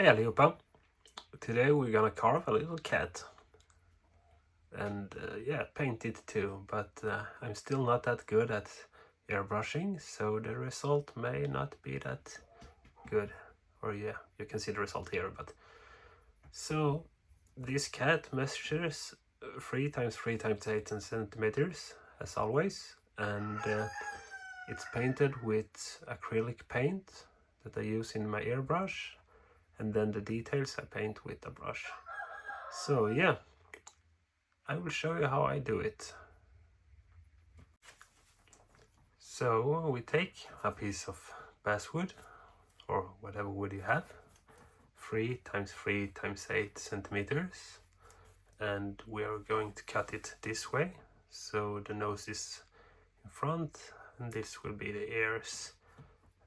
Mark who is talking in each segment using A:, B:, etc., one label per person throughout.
A: Hey allihopa! Today we're gonna carve a little cat. And yeah, paint it too, but I'm still not that good at airbrushing, so the result may not be that good. Or yeah, you can see the result here, but... So, this cat measures 3 times 3 times 8 centimeters, as always, and it's painted with acrylic paint that I use in my airbrush, and then the details I paint with a brush. So yeah, I will show you how I do it. So we take a piece of basswood, or whatever wood you have, 3 times 3 times 8 centimeters, and we are going to cut it this way, so the nose is in front, and this will be the ears,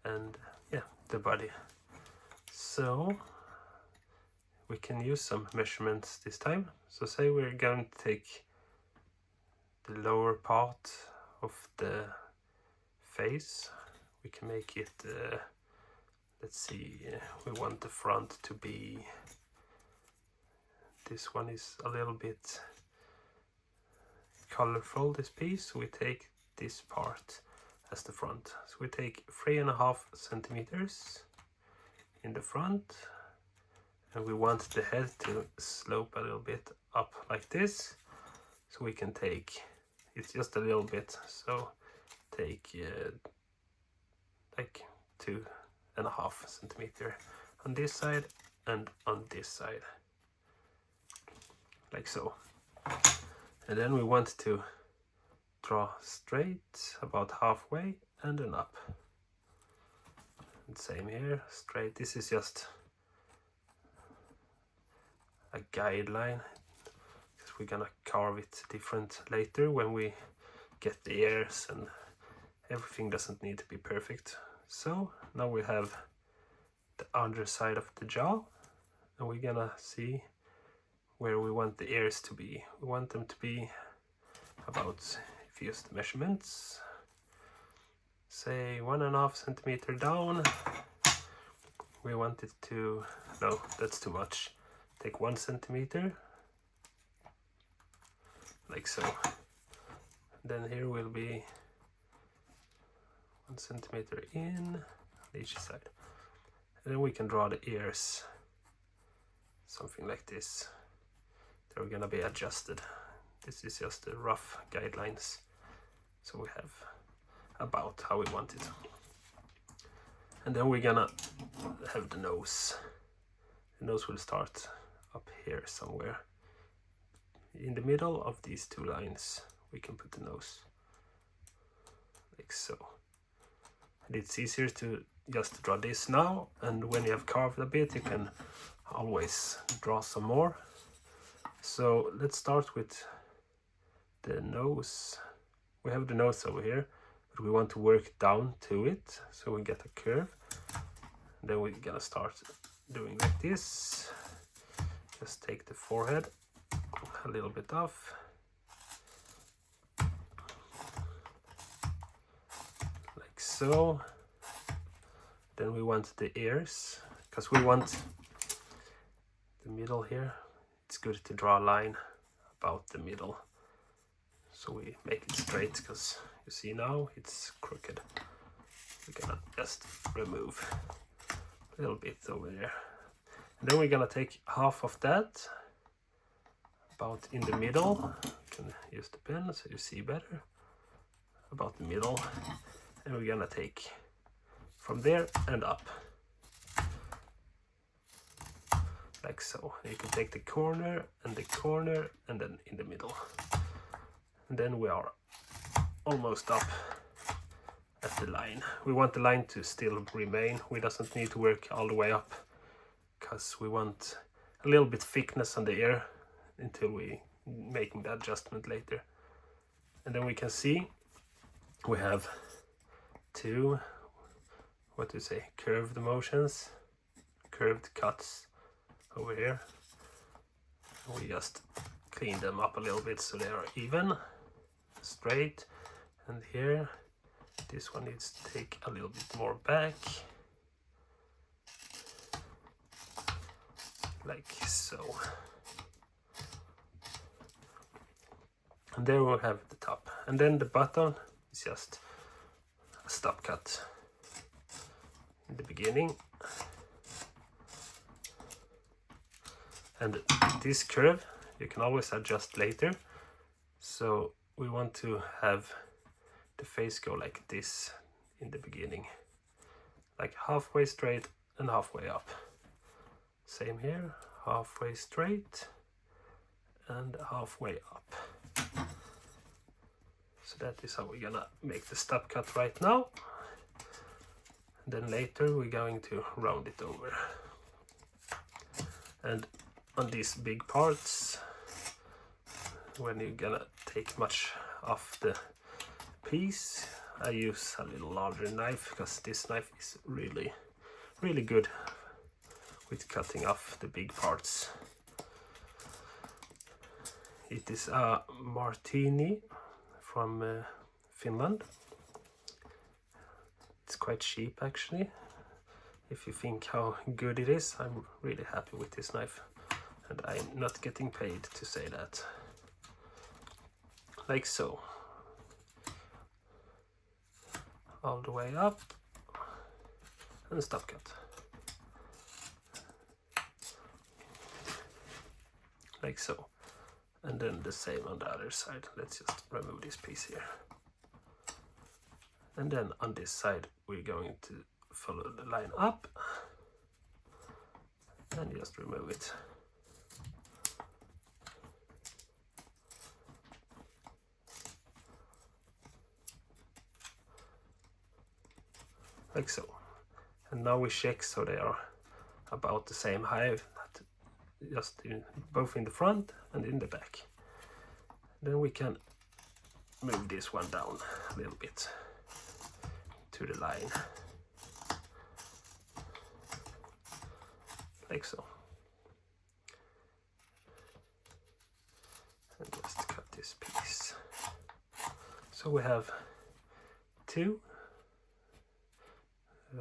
A: and yeah, the body. So we can use some measurements this time. So say we're going to take the lower part of the face. We can make it, let's see, we want the front to be, this one is a little bit colorful, this piece. We take this part as the front. So we take 3.5 centimeters in the front, and we want the head to slope a little bit up like this. So we can take, it's just a little bit, so take like 2.5 centimeter on this side and on this side, like so. And then we want to draw straight about halfway and then up. And same here, straight. This is just a guideline, because we're gonna carve it different later when we get the ears, and everything doesn't need to be perfect. So now we have the underside of the jaw, and we're gonna see where we want the ears to be. We want them to be about, if you use the measurements, say 1.5 centimeter down. We want it to, no, that's too much. Take 1 centimeter, like so. Then here will be 1 centimeter in on each side. And then we can draw the ears, something like this. They're gonna be adjusted. This is just the rough guidelines, so we have about how we want it. And then we're gonna have the nose. The nose will start up here somewhere. In the middle of these two lines, we can put the nose, like so. And it's easier to just draw this now, and when you have carved a bit, you can always draw some more. So let's start with the nose. We have the nose over here, but we want to work down to it, so we get a curve. And then we're gonna start doing like this. Just take the forehead a little bit off, like so. Then we want the ears, because we want the middle here. It's good to draw a line about the middle, so we make it straight, because you see now it's crooked. We're gonna just remove a little bit over there. And then we're gonna take half of that, about in the middle. You can use the pen so you see better, about the middle. And we're gonna take from there and up, like so. You can take the corner and then in the middle. And then we are almost up at the line. We want the line to still remain. We doesn't need to work all the way up, because we want a little bit thickness on the ear until we making the adjustment later. And then we can see we have two, what do you say, curved motions, curved cuts over here. We just clean them up a little bit so they are even, straight. And here, this one needs to take a little bit more back. like so. And there we'll have the top, and then the bottom is just a stop cut in the beginning. And this curve you can always adjust later, so we want to have the face go like this in the beginning, like halfway straight and halfway up. Same here, halfway straight and halfway up. So that is how we're gonna make the stop cut right now. And then later we're going to round it over. And on these big parts, when you're gonna take much off the piece, I use a little larger knife, because this knife is really good with cutting off the big parts. It is a Martini from Finland. It's quite cheap actually. If you think how good it is, I'm really happy with this knife, and I'm not getting paid to say that. Like so. All the way up and stop cut. Like so. And then the same on the other side. Let's just remove this piece here. And then on this side we're going to follow the line up and just remove it. Like so. And now we check so they are about the same height, just both in the front and in the back. Then we can move this one down a little bit to the line, like so. And just cut this piece. So we have two,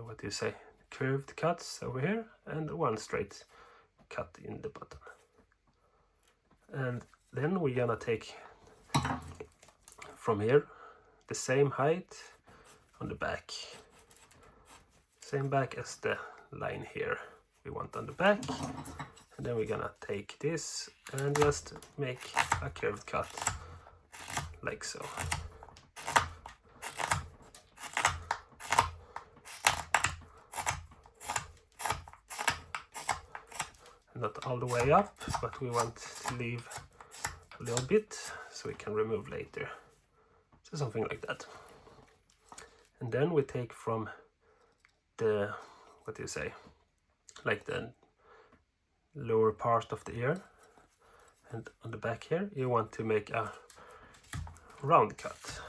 A: what do you say, curved cuts over here, and one straight cut in the bottom. And then we're gonna take from here the same height on the back, same back as the line here we want on the back, and then we're gonna take this and just make a curved cut like so. Not all the way up, but we want to leave a little bit so we can remove later. So something like that. And then we take from the, what do you say, like the lower part of the ear, and on the back here you want to make a round cut.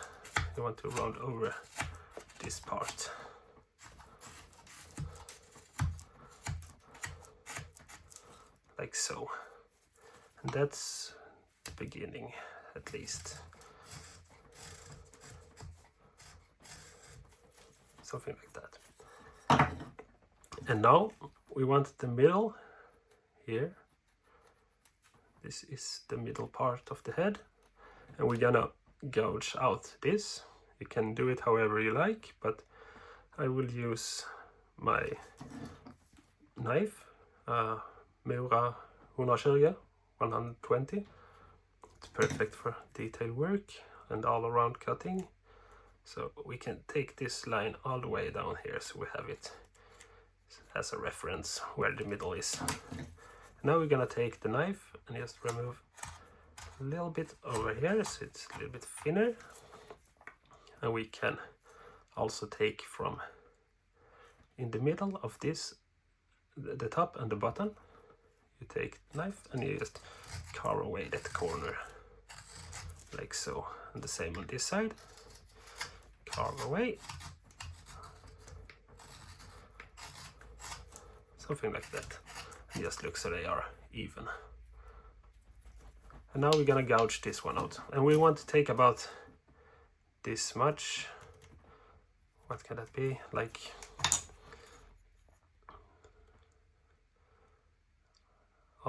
A: You want to round over this part. Like so. And that's the beginning, at least. Something like that. And now we want the middle here. This is the middle part of the head, and we're gonna gouge out this. You can do it however you like, but I will use my knife, Mura 120. It's perfect for detail work and all around cutting. So we can take this line all the way down here, so we have it as a reference where the middle is. Now we're gonna take the knife and just remove a little bit over here, so it's a little bit thinner. And we can also take from in the middle of this, the top and the bottom. You take the knife and you just carve away that corner, like so. And the same on this side. Carve away. Something like that. And just look so they are even. And now we're gonna gouge this one out. And we want to take about this much. What can that be? Like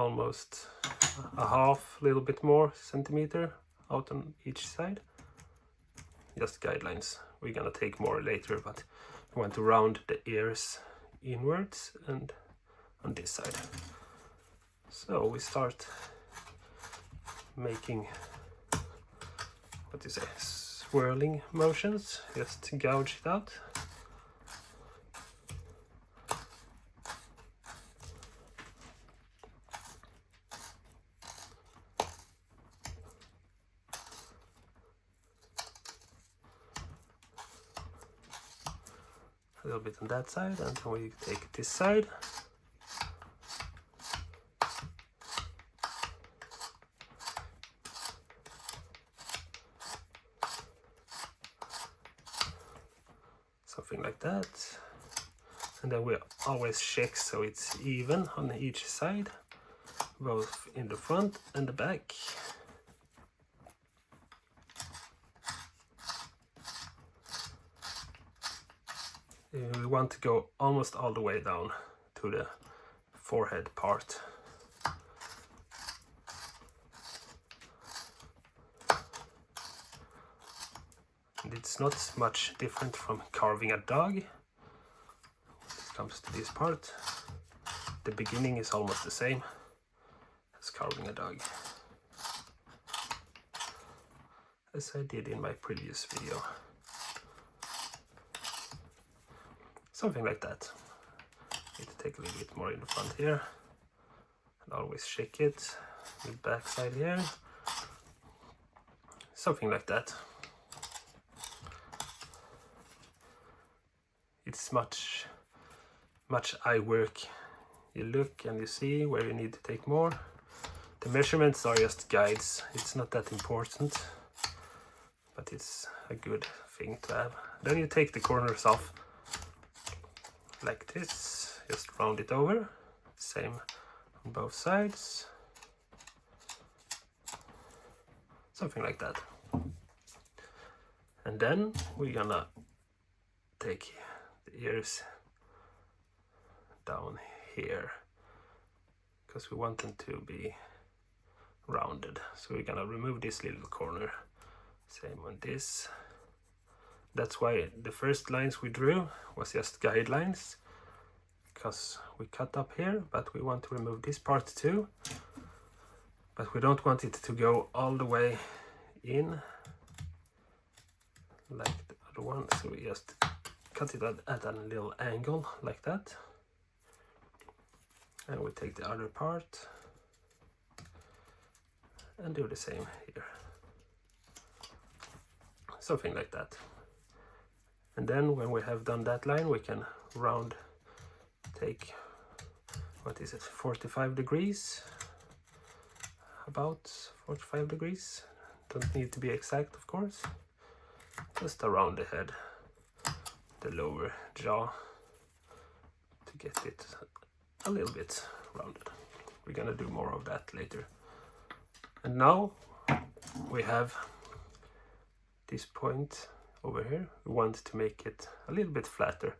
A: almost a half, little bit more centimeter out on each side. Just guidelines. We're gonna take more later, but we want to round the ears inwards and on this side. So we start making, what do you say, swirling motions, just to gouge it out. A little bit on that side, and then we take this side. Something like that. And then we always check so it's even on each side, both in the front and the back. We want to go almost all the way down to the forehead part. And it's not much different from carving a dog. When it comes to this part, the beginning is almost the same as carving a dog, as I did in my previous video. Something like that. Need to take a little bit more in the front here, and always shake it. The back side here. Something like that. It's much eye work. You look and you see where you need to take more. The measurements are just guides. It's not that important, but it's a good thing to have. Then you take the corners off like this, just round it over, same on both sides, something like that. And then we're gonna take the ears down here, because we want them to be rounded. So we're gonna remove this little corner, same on this. That's why the first lines we drew was just guidelines, because we cut up here, but we want to remove this part too. But we don't want it to go all the way in like the other one, so we just cut it at a little angle like that. And we take the other part and do the same here. Something like that. And then when we have done that line, we can round, take, what is it, 45 degrees, about 45 degrees. Don't need to be exact, of course. Just around the head, the lower jaw, to get it a little bit rounded. We're gonna do more of that later. And now we have this point over here. We want to make it a little bit flatter,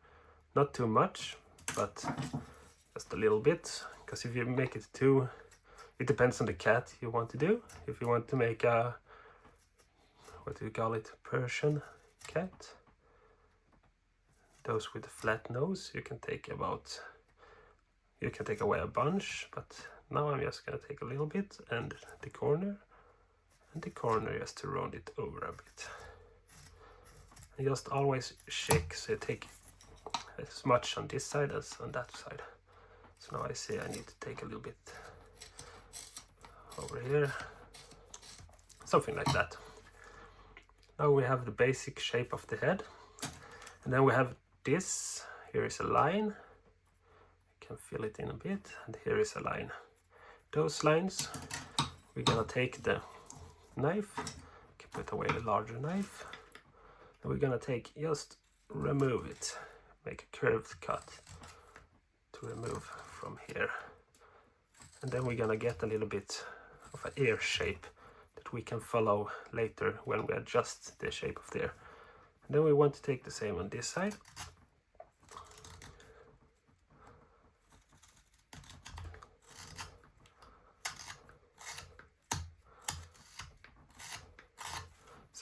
A: not too much, but just a little bit, because if you make it too, it depends on the cat you want to do. If you want to make a, what do you call it, Persian cat, those with a flat nose, you can take away a bunch, but now I'm just gonna take a little bit, and the corner just to round it over a bit. And just always shake, so you take as much on this side as on that side. So now I see I need to take a little bit over here, something like that. Now we have the basic shape of the head, and then we have this. Here is a line, you can fill it in a bit, and here is a line. Those lines, we're gonna take the knife, you can put away the larger knife, and we're gonna just remove it, make a curved cut to remove from here. And then we're gonna get a little bit of an ear shape that we can follow later when we adjust the shape of the ear. And then we want to take the same on this side.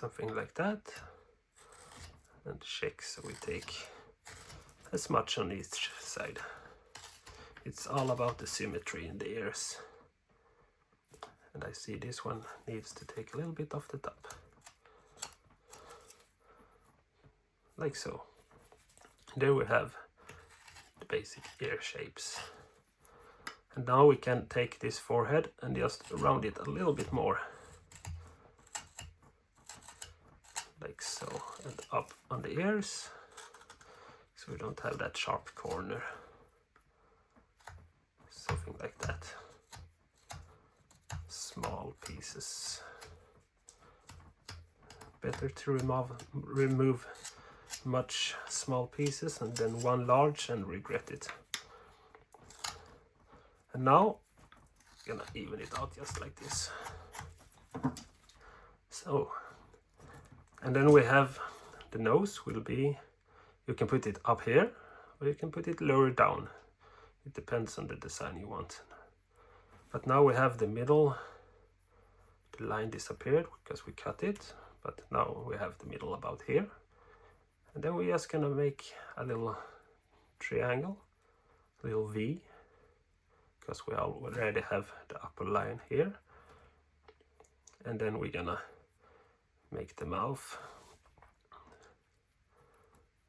A: something like that, and check, so we take as much on each side. It's all about the symmetry in the ears. And I see this one needs to take a little bit off the top. Like so. There we have the basic ear shapes. And now we can take this forehead and just round it a little bit more. Like so. And up on the ears, so we don't have that sharp corner. Something like that. Small pieces. Better to remove much small pieces and then one large and regret it. And now I'm gonna even it out just like this. So, and then we have the nose will be, you can put it up here or you can put it lower down. It depends on the design you want. But now we have the middle, the line disappeared because we cut it, but now we have the middle about here. And then we're just gonna make a little triangle, a little V, because we already have the upper line here. And then we're gonna make the mouth.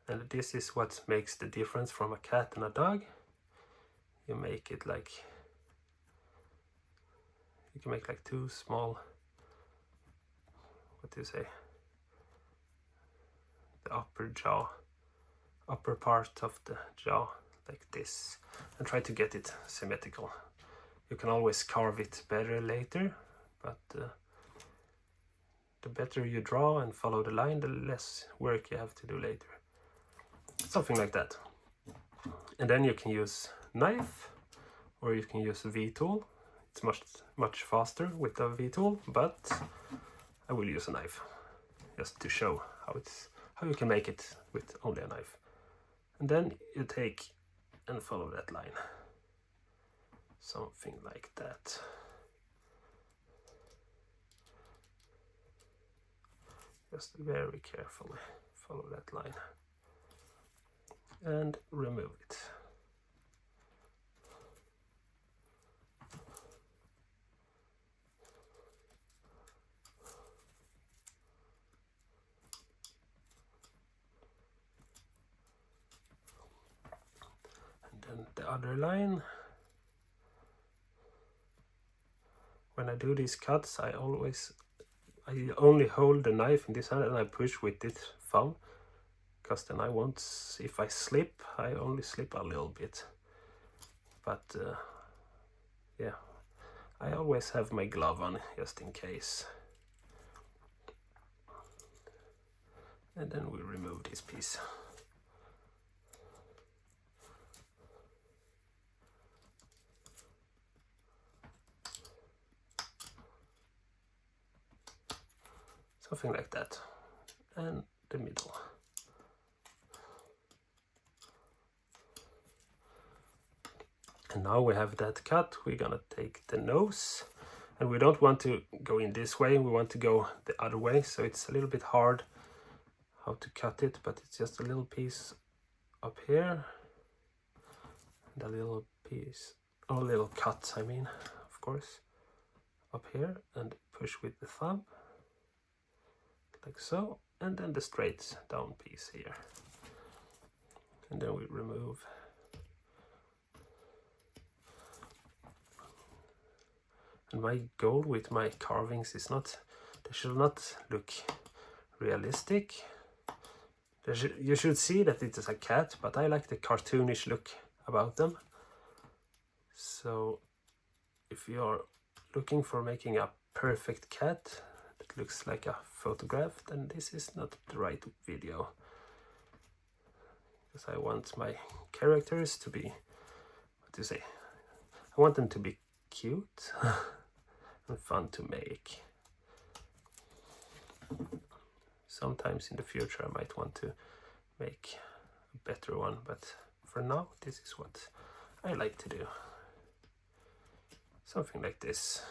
A: And this is what makes the difference from a cat and a dog. You make it like, you can make like two small, what do you say, the upper jaw, upper part of the jaw, like this, and try to get it symmetrical. You can always carve it better later, but the better you draw and follow the line, the less work you have to do later. Something like that. And then you can use knife, or you can use a V-tool. It's much faster with a V-tool, but I will use a knife just to show how you can make it with only a knife. And then you take and follow that line, something like that. Just very carefully follow that line and remove it. The other line. When I do these cuts, I only hold the knife in this hand and I push with this thumb, because then I won't, if I slip, I only slip a little bit. But yeah, I always have my glove on just in case. And then we remove this piece. Something like that, and the middle. And now we have that cut, we're gonna take the nose, and we don't want to go in this way, we want to go the other way, so it's a little bit hard how to cut it, but it's just a little piece up here, and a little piece, or a little cut, I mean, of course, up here, and push with the thumb. Like so, and then the straight down piece here, and then we remove. And my goal with my carvings is not, they should not look realistic. You should see that it is a cat, but I like the cartoonish look about them. So if you're looking for making a perfect cat that looks like a photograph, then this is not the right video. Because I want my characters to be, what do you say? I want them to be cute and fun to make. Sometimes in the future I might want to make a better one, but for now this is what I like to do. Something like this.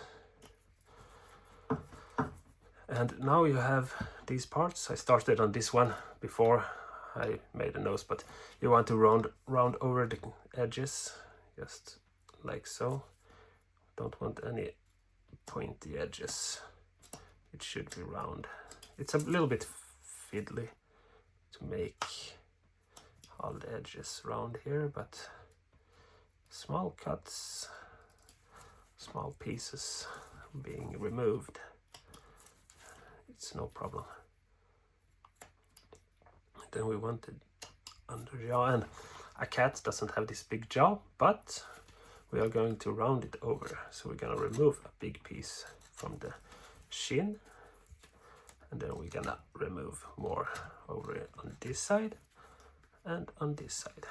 A: And now you have these parts. I started on this one before I made a nose, but you want to round over the edges, just like so. Don't want any pointy edges. It should be round. It's a little bit fiddly to make all the edges round here, but small cuts, small pieces being removed, it's no problem. Then we want the under jaw, and a cat doesn't have this big jaw, but we are going to round it over. So we're gonna remove a big piece from the shin, and then we're gonna remove more over on this side and on this side,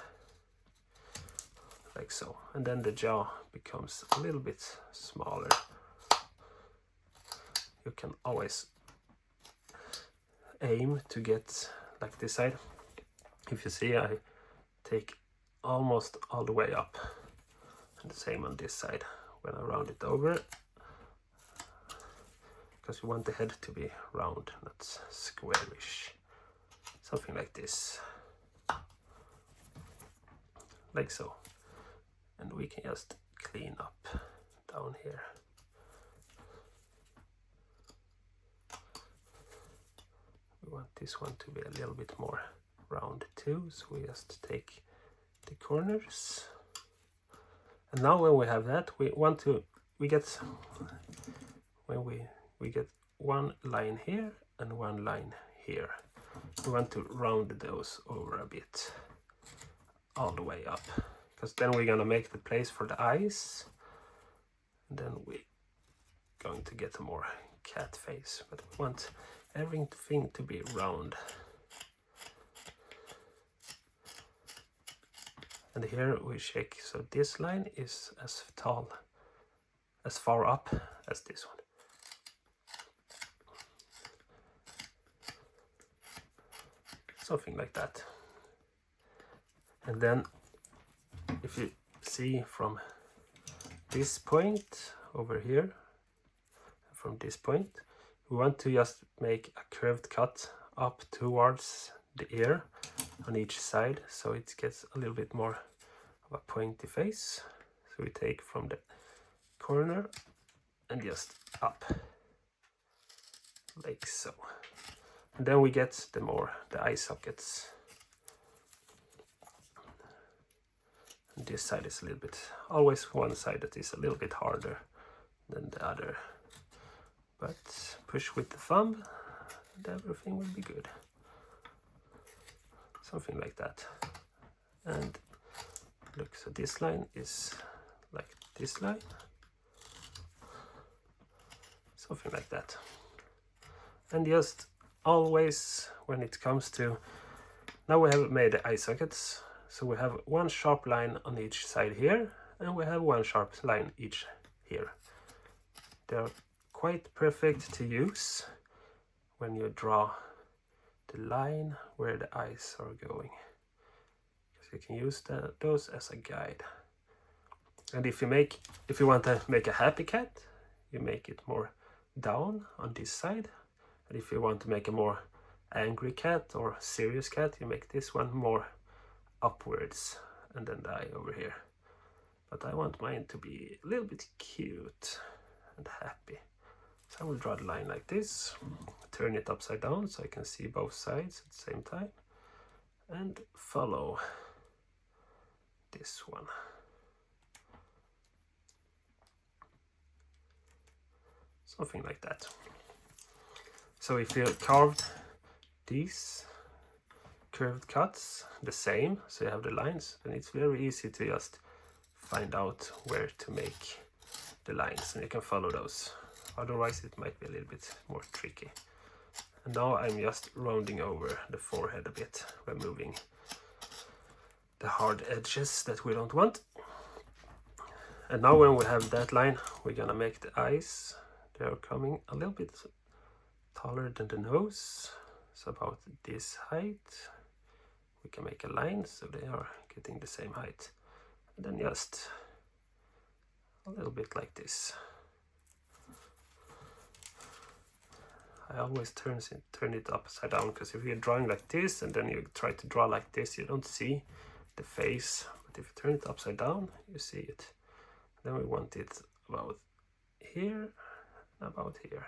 A: like so. And then the jaw becomes a little bit smaller. You can always aim to get like this side. If you see, I take almost all the way up, and the same on this side when I round it over, because you want the head to be round, not squarish. Something like this, like so. And we can just clean up down here. We want this one to be a little bit more round too, so we just take the corners. And now when we have that, we get one line here and one line here. We want to round those over a bit, all the way up, because then we're gonna make the place for the eyes, and then we're going to get a more cat face, but we want everything to be round. And here we check, so this line is as far up as this one. Something like that. And then if you see from this point over here, from this point, we want to just make a curved cut up towards the ear on each side, so it gets a little bit more of a pointy face. So we take from the corner and just up, like so. And then we get the eye sockets. And this side is a little bit, always one side that is a little bit harder than the other. But push with the thumb and everything will be good. Something like that. And look, so this line is like this line. Something like that. And just always when it comes to, now we have made the eye sockets, so we have one sharp line on each side here, and we have one sharp line each here. They're quite perfect to use when you draw the line where the eyes are going, because you can use those as a guide. And if you want to make a happy cat, you make it more down on this side, and if you want to make a more angry cat or serious cat, you make this one more upwards, and then the eye over here. But I want mine to be a little bit cute and happy. So I will draw the line like this, turn it upside down so I can see both sides at the same time, and follow this one. Something like that. So if you carved these curved cuts the same, so you have the lines, then it's very easy to just find out where to make the lines, and you can follow those. Otherwise it might be a little bit more tricky. And now I'm just rounding over the forehead a bit, removing the hard edges that we don't want. And now when we have that line, we're gonna make the eyes. They are coming a little bit taller than the nose, so about this height. We can make a line so they are getting the same height, and then just a little bit like this. I always turn it upside down, because if you're drawing like this and then you try to draw like this, you don't see the face. But if you turn it upside down, you see it. Then we want it about here, about here,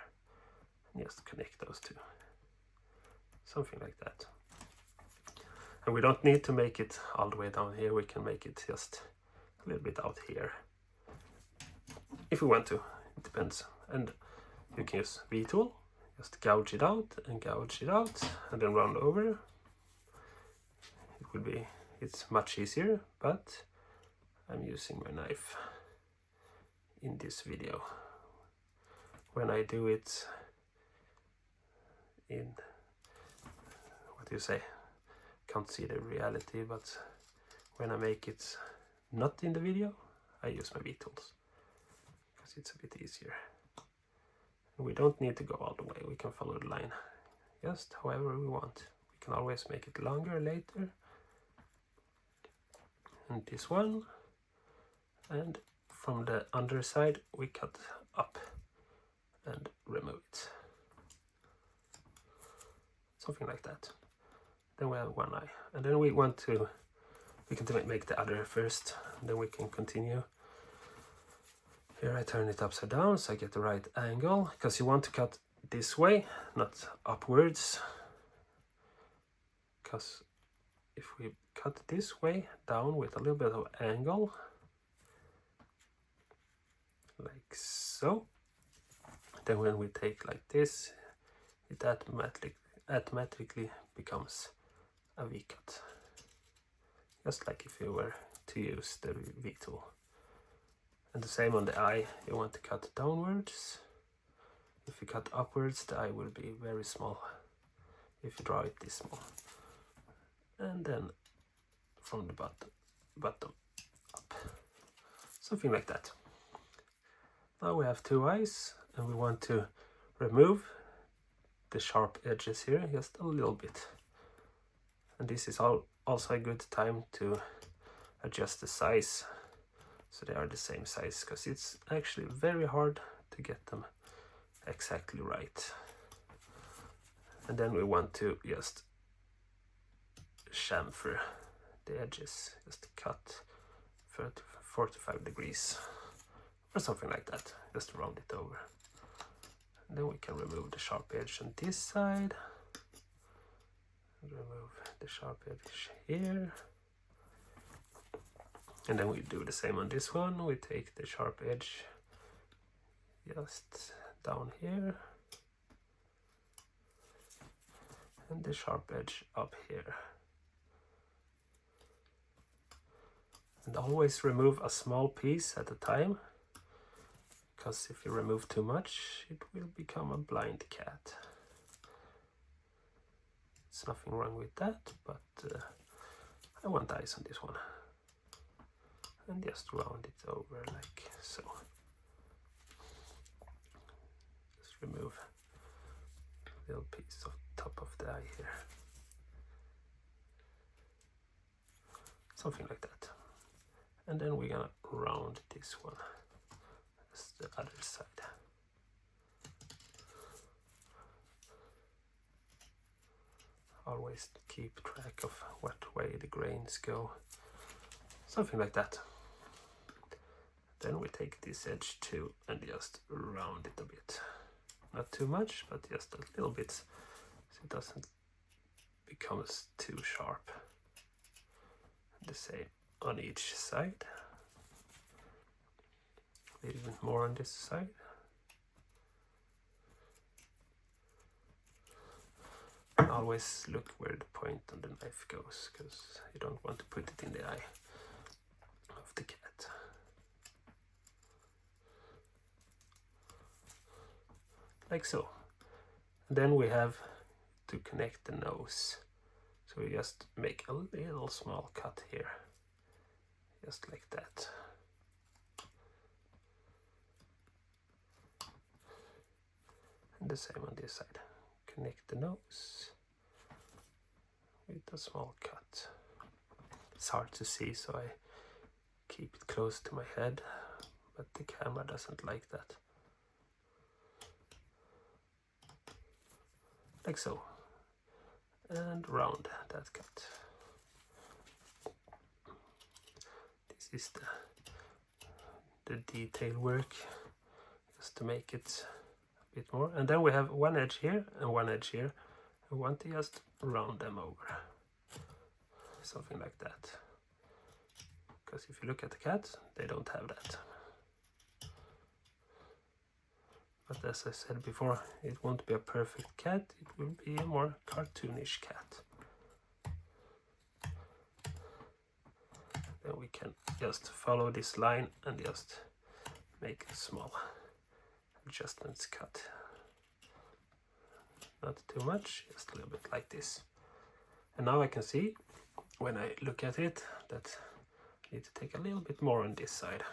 A: and just connect those two, something like that. And we don't need to make it all the way down here. We can make it just a little bit out here if we want to. It depends. And you can use V tool, just gouge it out and gouge it out, and then round over. It will be, it's much easier, but I'm using my knife in this video. When I do it in, what do you say, can't see the reality, but when I make it not in the video, I use my V tools, because it's a bit easier. And we don't need to go all the way, we can follow the line just however we want. We can always make it longer later. And this one, and from the underside we cut up and remove it, something like that. Then we have one eye, and then we can make the other first, and then we can continue. Here I turn it upside down so I get the right angle, because you want to cut this way, not upwards, because if we cut this way down with a little bit of angle, like so, then when we take like this, it automatically becomes a V cut, just like if you were to use the V tool. And the same on the eye, you want to cut downwards. If you cut upwards, the eye will be very small, if you draw it this small. And then from the bottom up, something like that. Now we have two eyes, and we want to remove the sharp edges here just a little bit. And this is also a good time to adjust the size so they are the same size, because it's actually very hard to get them exactly right. And then we want to just chamfer the edges, just cut 45 degrees or something like that, just round it over. And then we can remove the sharp edge on this side, remove the sharp edge here, and then we do the same on this one. We take the sharp edge just down here and the sharp edge up here. And always remove a small piece at a time, because if you remove too much, it will become a blind cat. There's nothing wrong with that, but I want eyes on this one. And just round it over like so. Just remove a little piece of top of the eye here. Something like that. And then we're gonna round this one. That's the other side. Always keep track of what way the grains go. Something like that. Then we take this edge too and just round it a bit. Not too much, but just a little bit, so it doesn't become too sharp. And the same on each side. A little bit more on this side. Always look where the point on the knife goes, because you don't want to put it in the eye of the cat. Like so. And then we have to connect the nose. So we just make a little small cut here. Just like that. And the same on this side. Connect the nose with a small cut. It's hard to see, so I keep it close to my head, but the camera doesn't like that. like so, and round that cut. This is the detail work, just to make it a bit more. And then we have one edge here and one edge here. I want to just round them over, something like that. Because if you look at the cat, they don't have that. But as I said before, it won't be a perfect cat, it will be a more cartoonish cat. Then we can just follow this line and just make small adjustments cut. Not too much, just a little bit like this. And now I can see, when I look at it, that I need to take a little bit more on this side.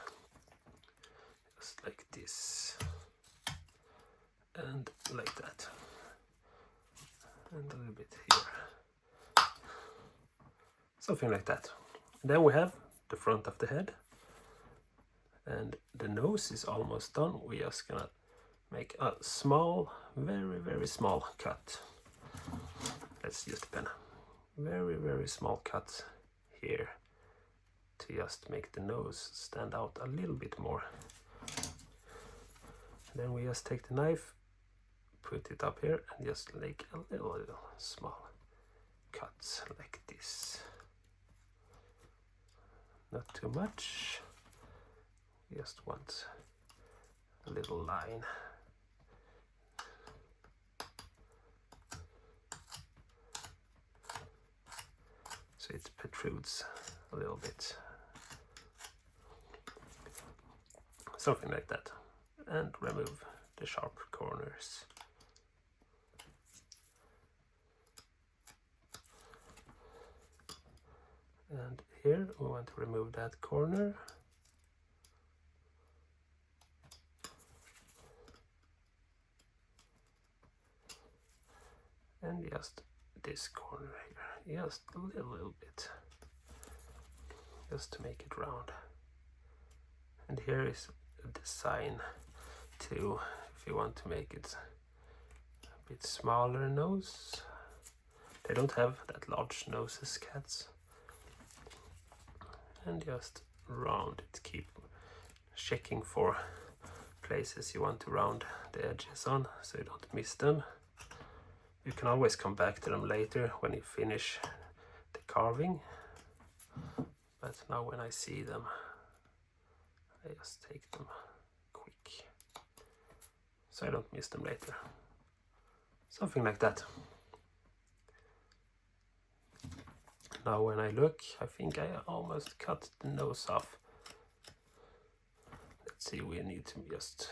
A: Just like this. And like that. And a little bit here. Something like that. And then we have the front of the head. And the nose is almost done. We're just gonna make a small, very small cut. Let's use the pen. Very small cut here to just make the nose stand out a little bit more. And then we just take the knife, put it up here, and just make a little small cuts like this. Not too much. We just want a little line. So it protrudes a little bit. Something like that. And remove the sharp corners. And here we want to remove that corner. And just this corner here, just a little bit, just to make it round. And here is a design too, if you want to make it a bit smaller nose. They don't have that large noses, cats. And just round it, keep checking for places you want to round the edges on, so you don't miss them. You can always come back to them later when you finish the carving. But now when I see them, I just take them quick, so I don't miss them later. Something like that. Now when I look, I think I almost cut the nose off. Let's see, we need to just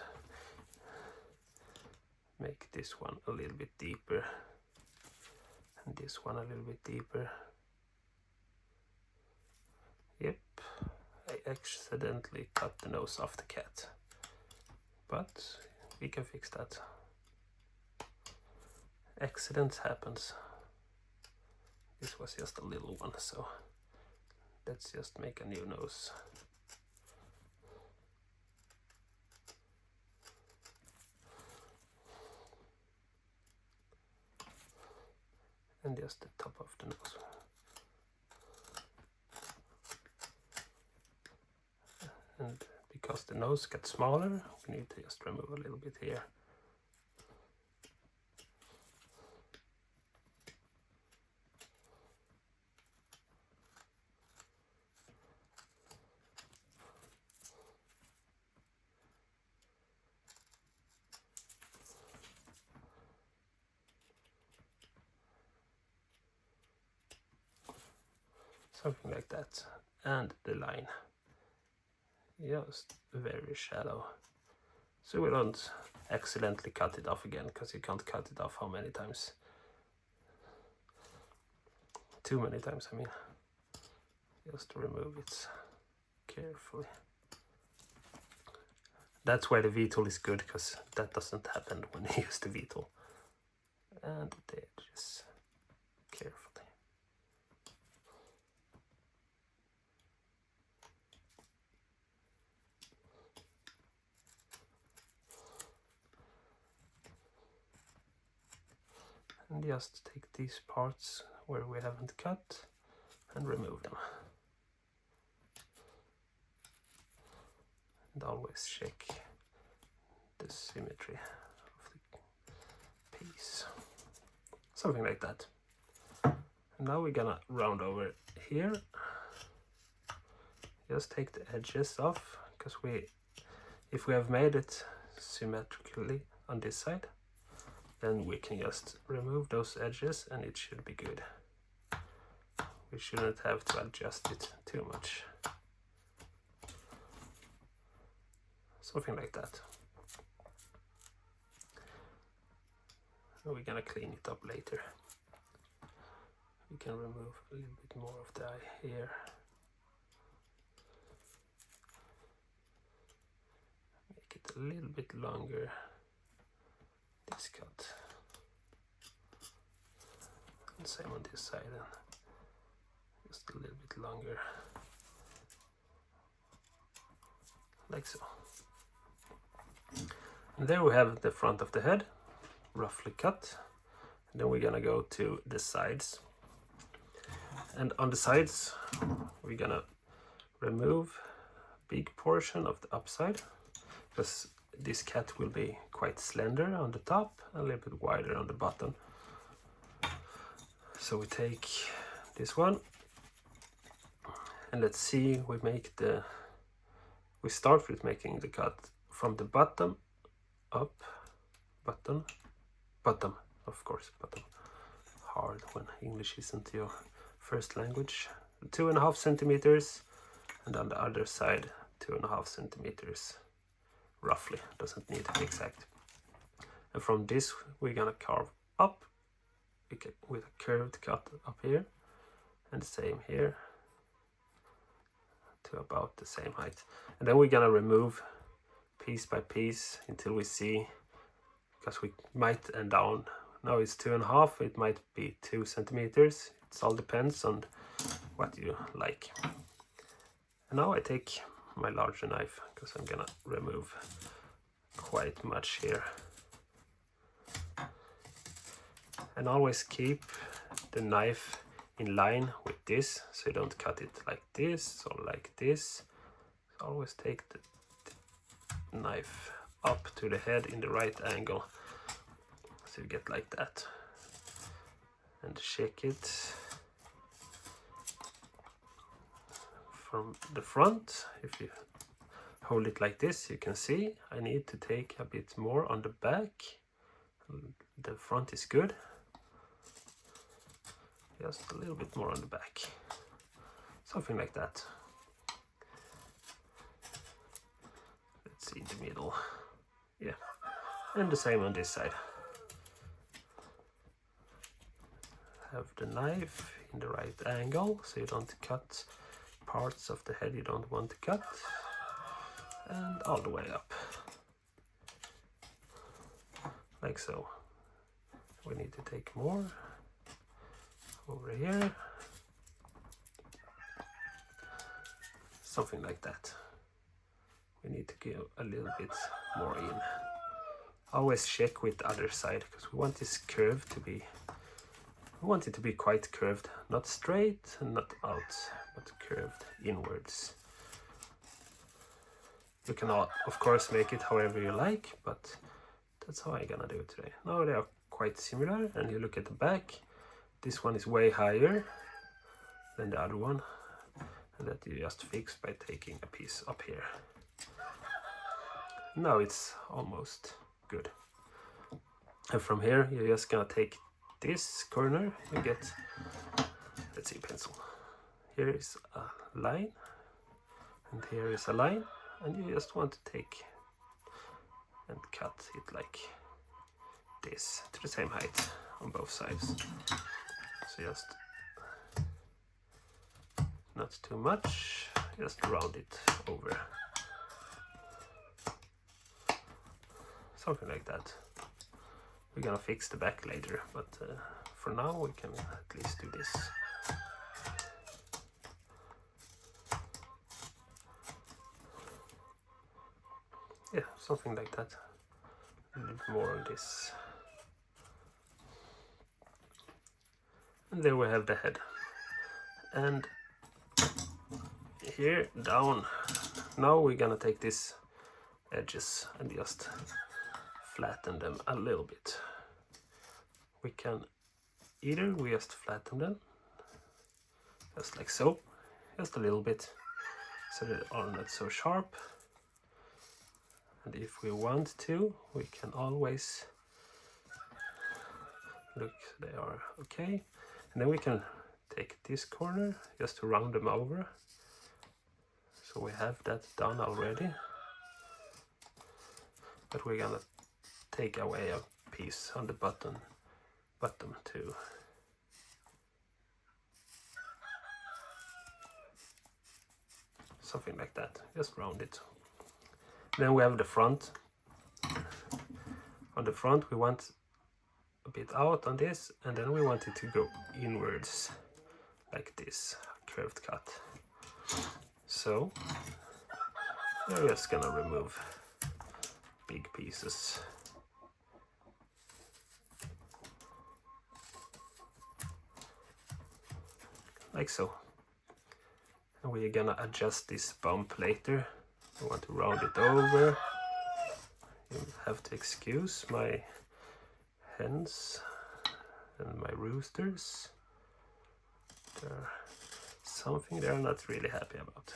A: make this one a little bit deeper and this one a little bit deeper. Yep, I accidentally cut the nose off the cat, but we can fix that. Accidents happens. This was just a little one, so let's just make a new nose. And just the top of the nose. And because the nose gets smaller, we need to just remove a little bit here. Something like that. And the line. Just very shallow. So we don't accidentally cut it off again, because you can't cut it off how many times? Too many times, I mean. Just remove it carefully. That's why the V-tool is good, because that doesn't happen when you use the V-tool. And the edges carefully. And just take these parts where we haven't cut and remove them. And always check the symmetry of the piece. Something like that. And now we're gonna round over here. Just take the edges off, because if we have made it symmetrically on this side, then we can just remove those edges and it should be good. We shouldn't have to adjust it too much. Something like that. And we're gonna clean it up later. We can remove a little bit more of the eye here. Make it a little bit longer, this cut. And same on this side, and just a little bit longer, like so. And there we have the front of the head, roughly cut. And then we're gonna go to the sides. And on the sides, we're gonna remove a big portion of the upside, because this cat will be quite slender on the top, a little bit wider on the bottom. So we take this one, and let's see, we start with making the cut from the bottom up, bottom, of course, bottom. Hard when English isn't your first language. 2.5 centimeters, and on the other side 2.5 centimeters, roughly, doesn't need to be exact. And from this we're gonna carve up with a curved cut up here, and the same here to about the same height. And then we're gonna remove piece by piece until we see, because we might end down, now it's 2.5, it might be 2 centimeters. It all depends on what you like. And now I take my larger knife, because I'm gonna remove quite much here. And always keep the knife in line with this, so you don't cut it like this or like this. So always take the knife up to the head in the right angle, so you get like that. And shake it from the front. If you hold it like this, you can see I need to take a bit more on the back. The front is good. Just a little bit more on the back. Something like that. Let's see the middle. Yeah. And the same on this side. Have the knife in the right angle, so you don't cut parts of the head you don't want to cut, and all the way up, like so. We need to take more over here, something like that. We need to give a little bit more in. Always check with the other side, because we want this curve to be, we want it to be quite curved, not straight and not out, but curved inwards. You can, of course, make it however you like, but that's how I'm gonna do it today. Now they are quite similar, and you look at the back, this one is way higher than the other one, and that you just fix by taking a piece up here. Now it's almost good. And from here you're just gonna take this corner, you get, let's see, pencil. Here is a line, and here is a line, and you just want to take and cut it like this to the same height on both sides. So just not too much, just round it over. Something like that. We're gonna fix the back later, but for now we can at least do this. Yeah, something like that. A little more on this. And there we have the head. And here down, now we're gonna take these edges and just flatten them a little bit. We can either we just flatten them, just like so, just a little bit, so they are not so sharp. And if we want to, we can always look, they are okay. And then we can take this corner just to round them over. So we have that done already. But we're gonna take away a piece on the bottom too. Something like that, just round it. Then we have the front. On the front we want a bit out on this, and then we want it to go inwards like this, curved cut. So we're just gonna remove big pieces. Like so. And we're gonna adjust this bump later. I want to round it over. You have to excuse my hens and my roosters. There's something they're not really happy about.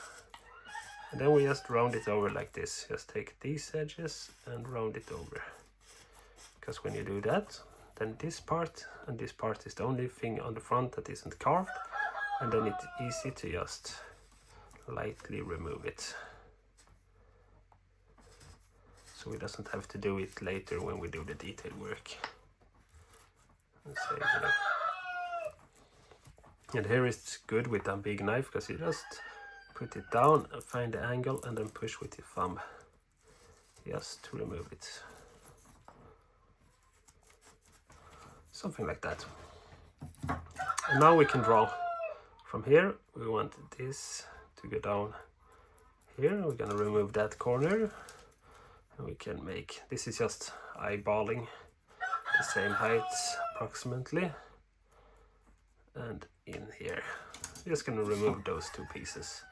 A: And then we just round it over like this. Just take these edges and round it over. Because when you do that, then this part and this part is the only thing on the front that isn't carved. And then it's easy to just lightly remove it. So we doesn't have to do it later when we do the detail work. And here it's good with a big knife, because you just put it down and find the angle and then push with your thumb just to remove it. Something like that. And now we can draw. From here we want this to go down here. We're gonna remove that corner, and we can make, this is just eyeballing the same height approximately, and in here just gonna remove those two pieces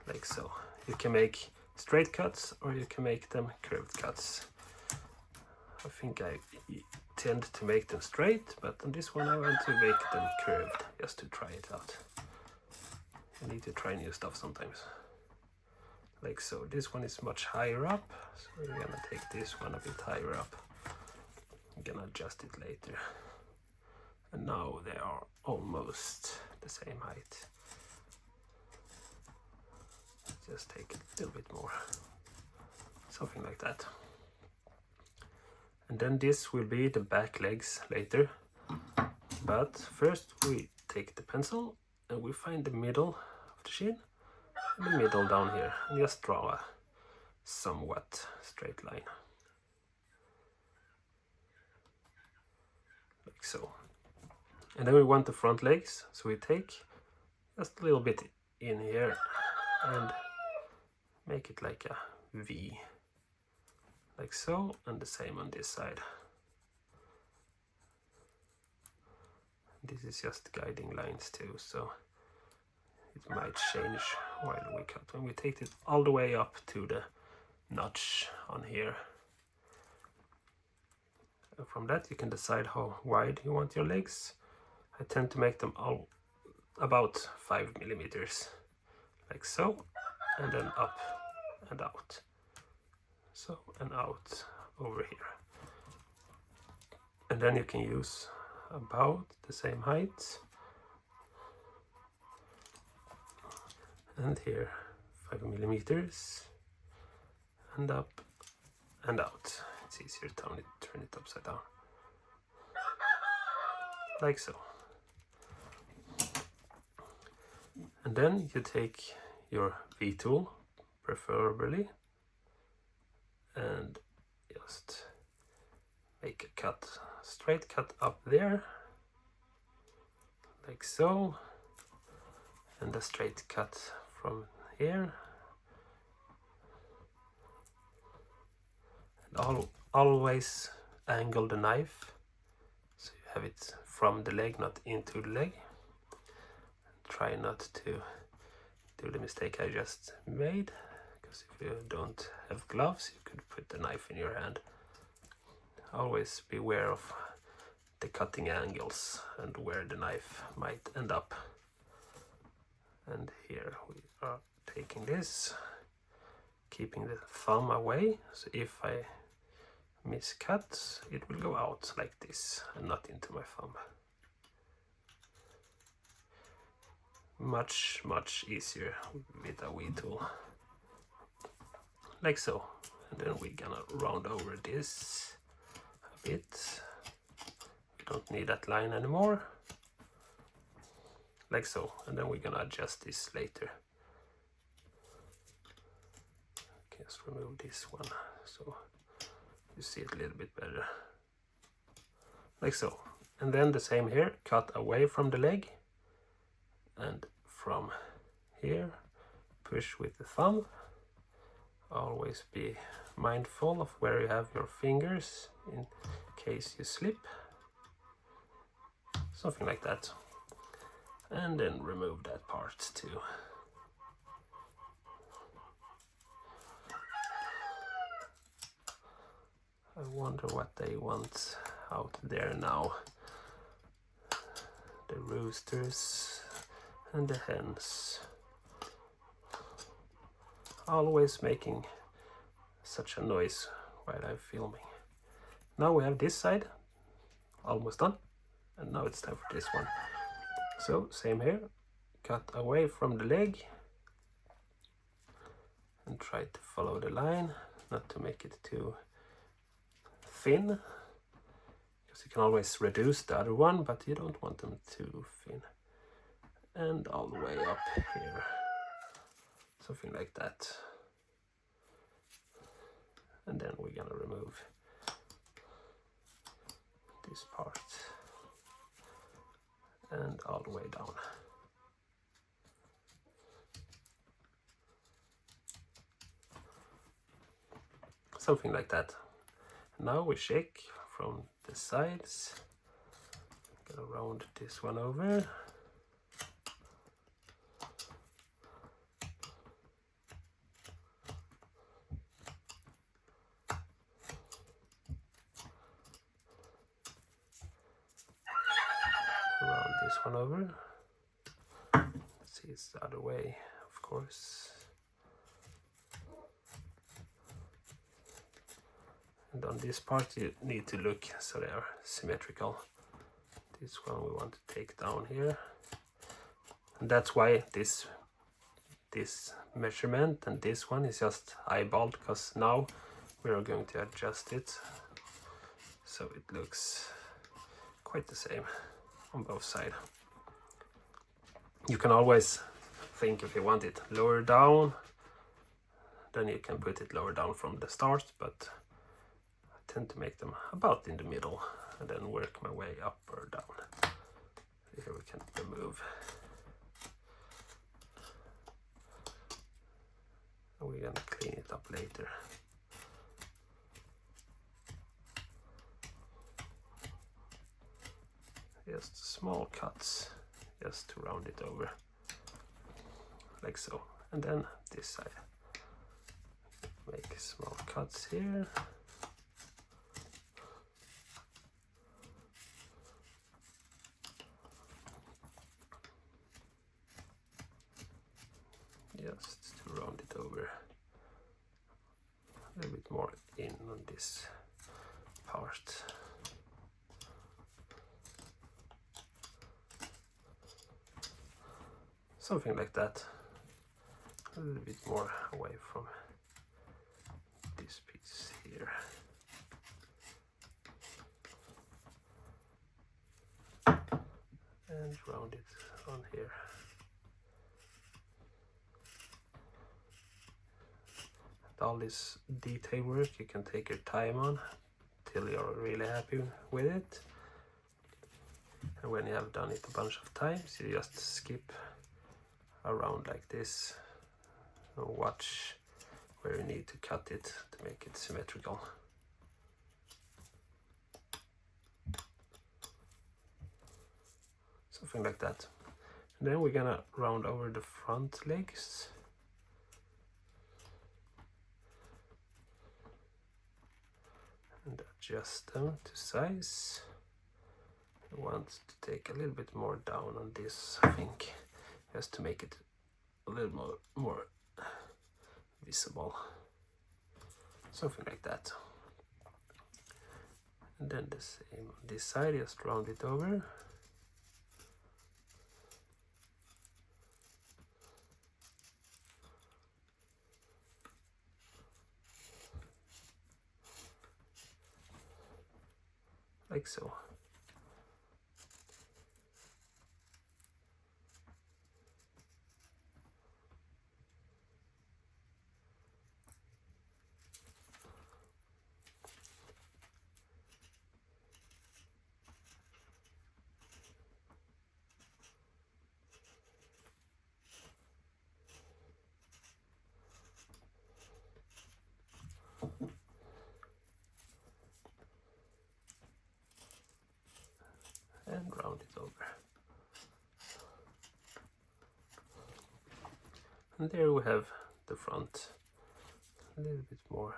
A: like so. You can make straight cuts or you can make them curved cuts. I think I tend to make them straight, but on this one I want to make them curved just to try it out. You need to try new stuff sometimes. Like so. This one is much higher up, so we're gonna take this one a bit higher up. I'm gonna adjust it later. And now they are almost the same height. Just take a little bit more. Something like that. And then this will be the back legs later. But first we take the pencil and we find the middle of the shin and the middle down here, and just draw a somewhat straight line. Like so. And then we want the front legs, so we take just a little bit in here and make it like a V. Like so, and the same on this side. This is just guiding lines too, so it might change while we cut. When we take it all the way up to the notch on here. And from that you can decide how wide you want your legs. I tend to make them all about 5 millimeters. Like so, and then up and out. So, and out over here. And then you can use about the same height. And here 5 millimeters. And up and out. It's easier to turn it upside down. Like so. And then you take your V tool, preferably, and just make a cut, straight cut up there, like so, and a straight cut from here, and always angle the knife so you have it from the leg, not into the leg. Try not to do the mistake I just made, because if you don't have gloves you could put the knife in your hand. Always beware of the cutting angles and where the knife might end up. And here we are taking this, keeping the thumb away, so if I miscut it will go out like this and not into my thumb. Much easier with a wee tool, like so. And then we're gonna round over this a bit. We don't need that line anymore, like so. And then we're gonna adjust this later. Just remove this one so you see it a little bit better, like so. And then the same here, cut away from the leg, and from here push with the thumb. Always be mindful of where you have your fingers in case you slip, something like that. And then remove that part too. I wonder what they want out there now. The roosters and the hens. Always making such a noise while I'm filming. Now we have this side almost done, and now it's time for this one. So same here, cut away from the leg and try to follow the line, not to make it too thin, because you can always reduce the other one, but you don't want them too thin. And all the way up here, something like that. And then we're gonna remove this part and all the way down. Something like that. Now we shake from the sides. Gonna round this one over. Round this one over. Let's see, it's the other way, of course. And on this part you need to look so they are symmetrical. This one we want to take down here. And that's why this measurement and this one is just eyeballed, because now we are going to adjust it so it looks quite the same on both sides. You can always think if you want it lower down, then you can put it lower down from the start, but I tend to make them about in the middle and then work my way up or down. Here we can remove. And we're gonna clean it up later. Just small cuts, just to round it over, like so. And then this side, make small cuts here. Just to round it over a little bit more in on this part. Something like that. A little bit more away from this piece here. And round it on here. All this detail work you can take your time on till you're really happy with it. And when you have done it a bunch of times, you just skip around like this and watch where you need to cut it to make it symmetrical. something like that. And then we're gonna round over the front legs. And adjust them to size. I want to take a little bit more down on this, I think, just to make it a little more visible. Something like that. And then the same on this side, just round it over. Like so. And round it over. And there we have the front. A little bit more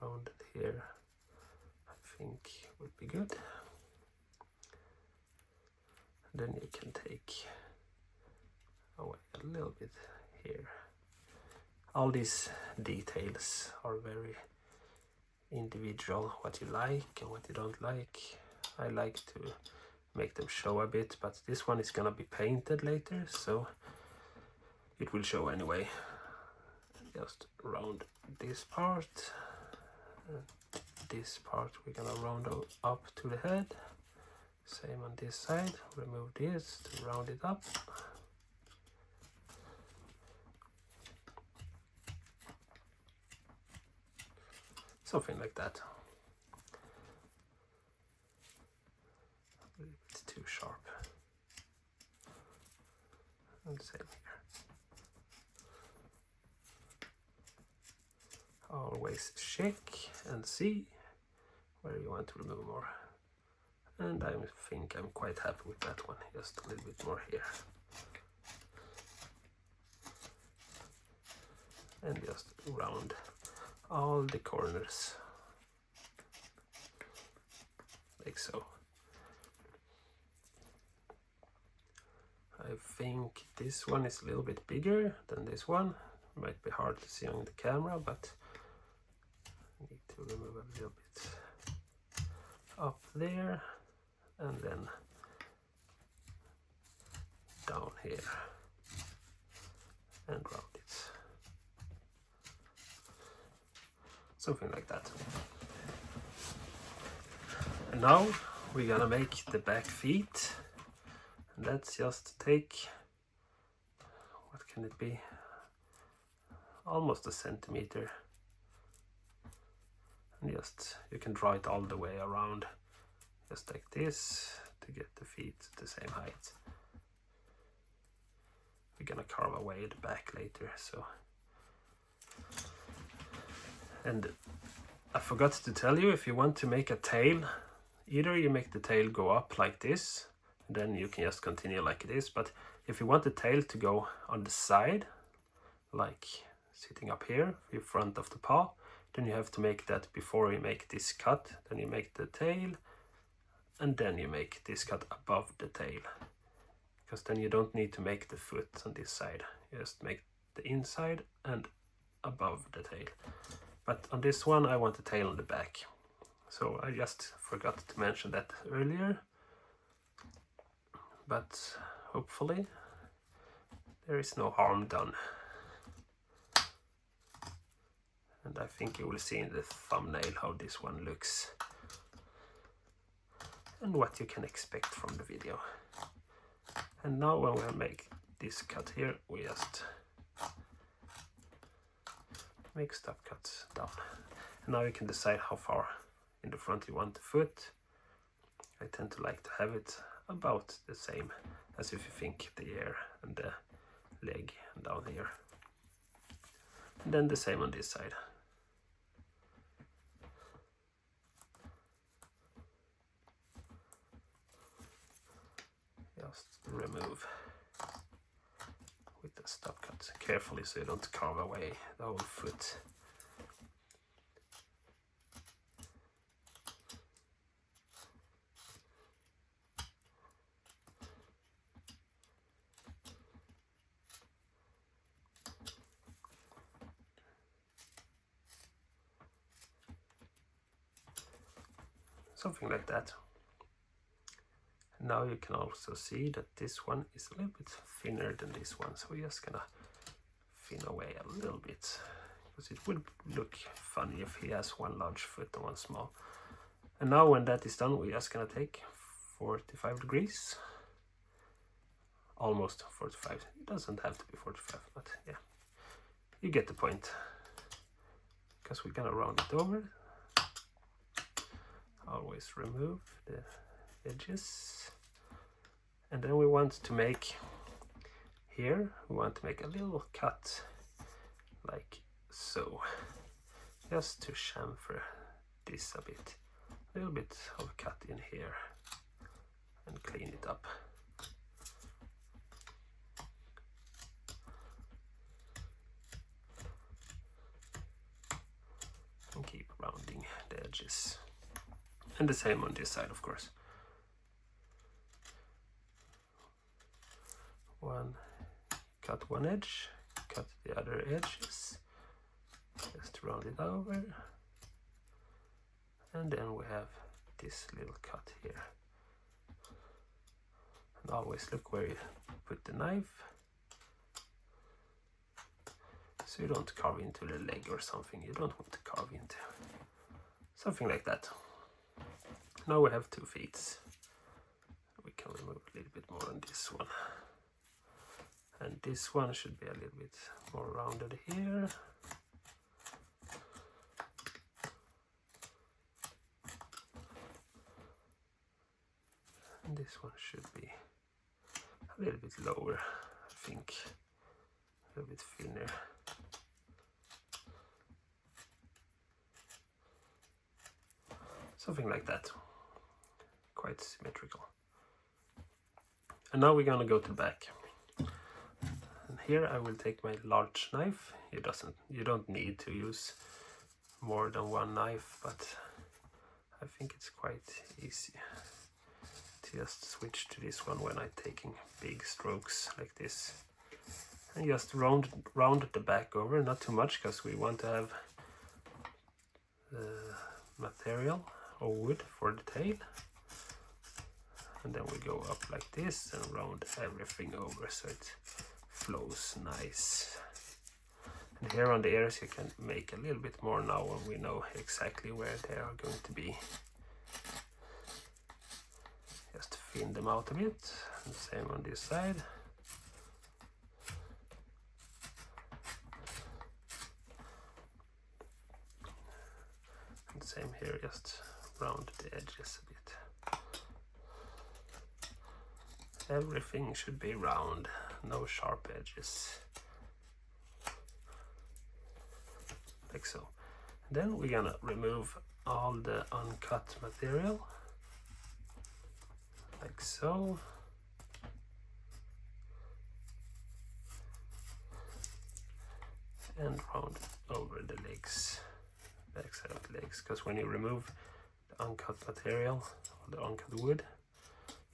A: rounded here, I think would be good. And then you can take away a little bit here. All these details are very individual, what you like and what you don't like. I like to make them show a bit, but this one is gonna be painted later, so it will show anyway. Just round this part. This part we're gonna round up to the head. Same on this side. Remove this to round it up. Something like that. A little bit too sharp. And same here. Always check and see where you want to remove more. And I think I'm quite happy with that one. Just a little bit more here. And just round all the corners. Like so. I think this one is a little bit bigger than this one. Might be hard to see on the camera, but I need to remove a little bit up there and then down here and round it. Something like that. And now we're gonna make the back feet. And let's just take, what can it be? Almost a centimeter. And just, you can draw it all the way around. Just like this to get the feet the same height. We're gonna carve away the back later, so. And I forgot to tell you, if you want to make a tail, either you make the tail go up like this, and then you can just continue like this. But if you want the tail to go on the side, like sitting up here in front of the paw, then you have to make that before you make this cut. Then you make the tail, and then you make this cut above the tail, because then you don't need to make the foot on this side. You just make the inside and above the tail. But on this one I want the tail on the back, so I just forgot to mention that earlier. But hopefully there is no harm done. And I think you will see in the thumbnail how this one looks and what you can expect from the video. And now when we make this cut here, we just make stop cuts down. And now you can decide how far in the front you want the foot. I tend to like to have it about the same as if you think the ear and the leg down here. And then the same on this side. Just remove with the stop cut carefully so you don't carve away the whole foot. Something like that. Now you can also see that this one is a little bit thinner than this one, so we're just gonna thin away a little bit, because it would look funny if he has one large foot and one small. And now when that is done, we're just gonna take 45 degrees, almost 45. It doesn't have to be 45, but yeah, you get the point, because we're gonna round it over. Always remove the edges, and then we want to make here, we want to make a little cut like so, just to chamfer this a bit, a little bit of cut in here, and clean it up. And keep rounding the edges. And the same on this side, of course. Cut one edge, cut the other edges, just round it over, and then we have this little cut here. And always look where you put the knife, so you don't carve into the leg or something you don't want to carve into. Something like that. Now we have 2 feet. We can remove a little bit more on this one. And this one should be a little bit more rounded here. And this one should be a little bit lower, I think. A little bit thinner. Something like that. Quite symmetrical. And now we're gonna go to the back. And here I will take my large knife. You don't need to use more than one knife, but I think it's quite easy to just switch to this one when I'm taking big strokes like this. And just round the back over, not too much, because we want to have the material or wood for the tail. And then we go up like this and round everything over so it flows nice. And here on the ears you can make a little bit more now when we know exactly where they are going to be. Just thin them out a bit, and same on this side. And same here, just round the edges a bit. Everything should be round, no sharp edges. Like so. And then we're gonna remove all the uncut material. Like so. And round over the legs, back side of the legs, because when you remove the uncut material, or the uncut wood,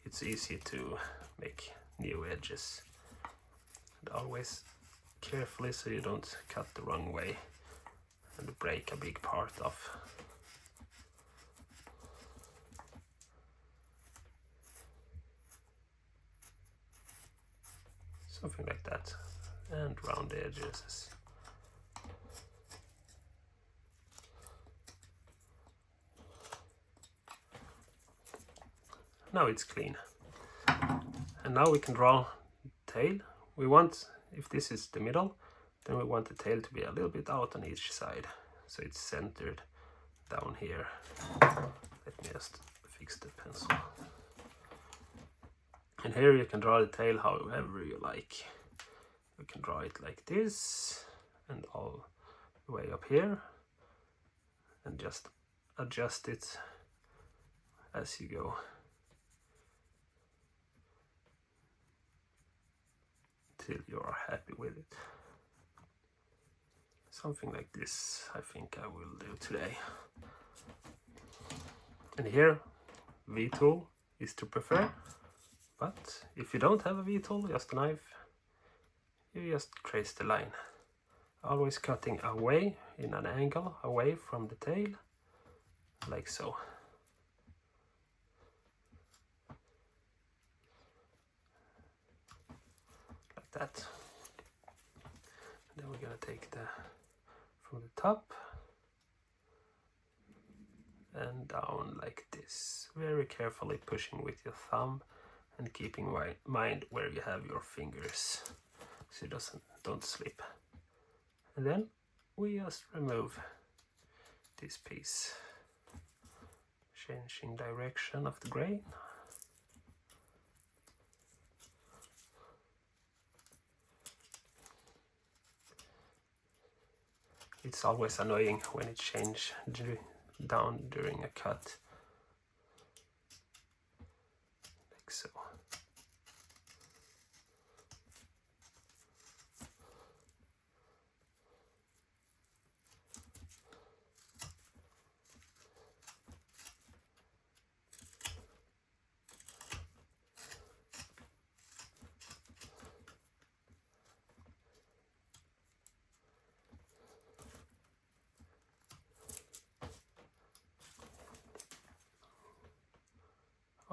A: it's easy to make new edges. And always carefully so you don't cut the wrong way and break a big part off. Something like that. And round the edges. Now it's clean. And now we can draw the tail. We want, if this is the middle, then we want the tail to be a little bit out on each side, so it's centered down here. Let me just fix the pencil. And here you can draw the tail however you like. You can draw it like this, and all the way up here, and just adjust it as you go. until you are happy with it. Something like this I think I will do today. And here V-tool is to prefer, but if you don't have a V-tool, just a knife, you just trace the line. Always cutting away in an angle, away from the tail, like so. Like that. And then we're gonna take the from the top and down like this, very carefully pushing with your thumb and keeping in mind where you have your fingers so it don't slip. And then we just remove this piece, changing direction of the grain. It's always annoying when it changes down during a cut, like so.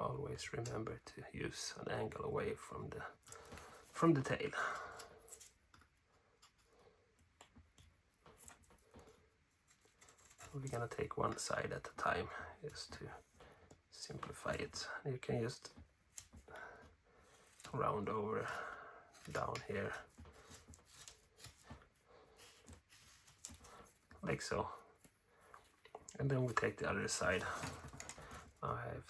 A: Always remember to use an angle away from the tail. We're gonna take one side at a time just to simplify it. You can just round over down here like so, and then we take the other side. Now I have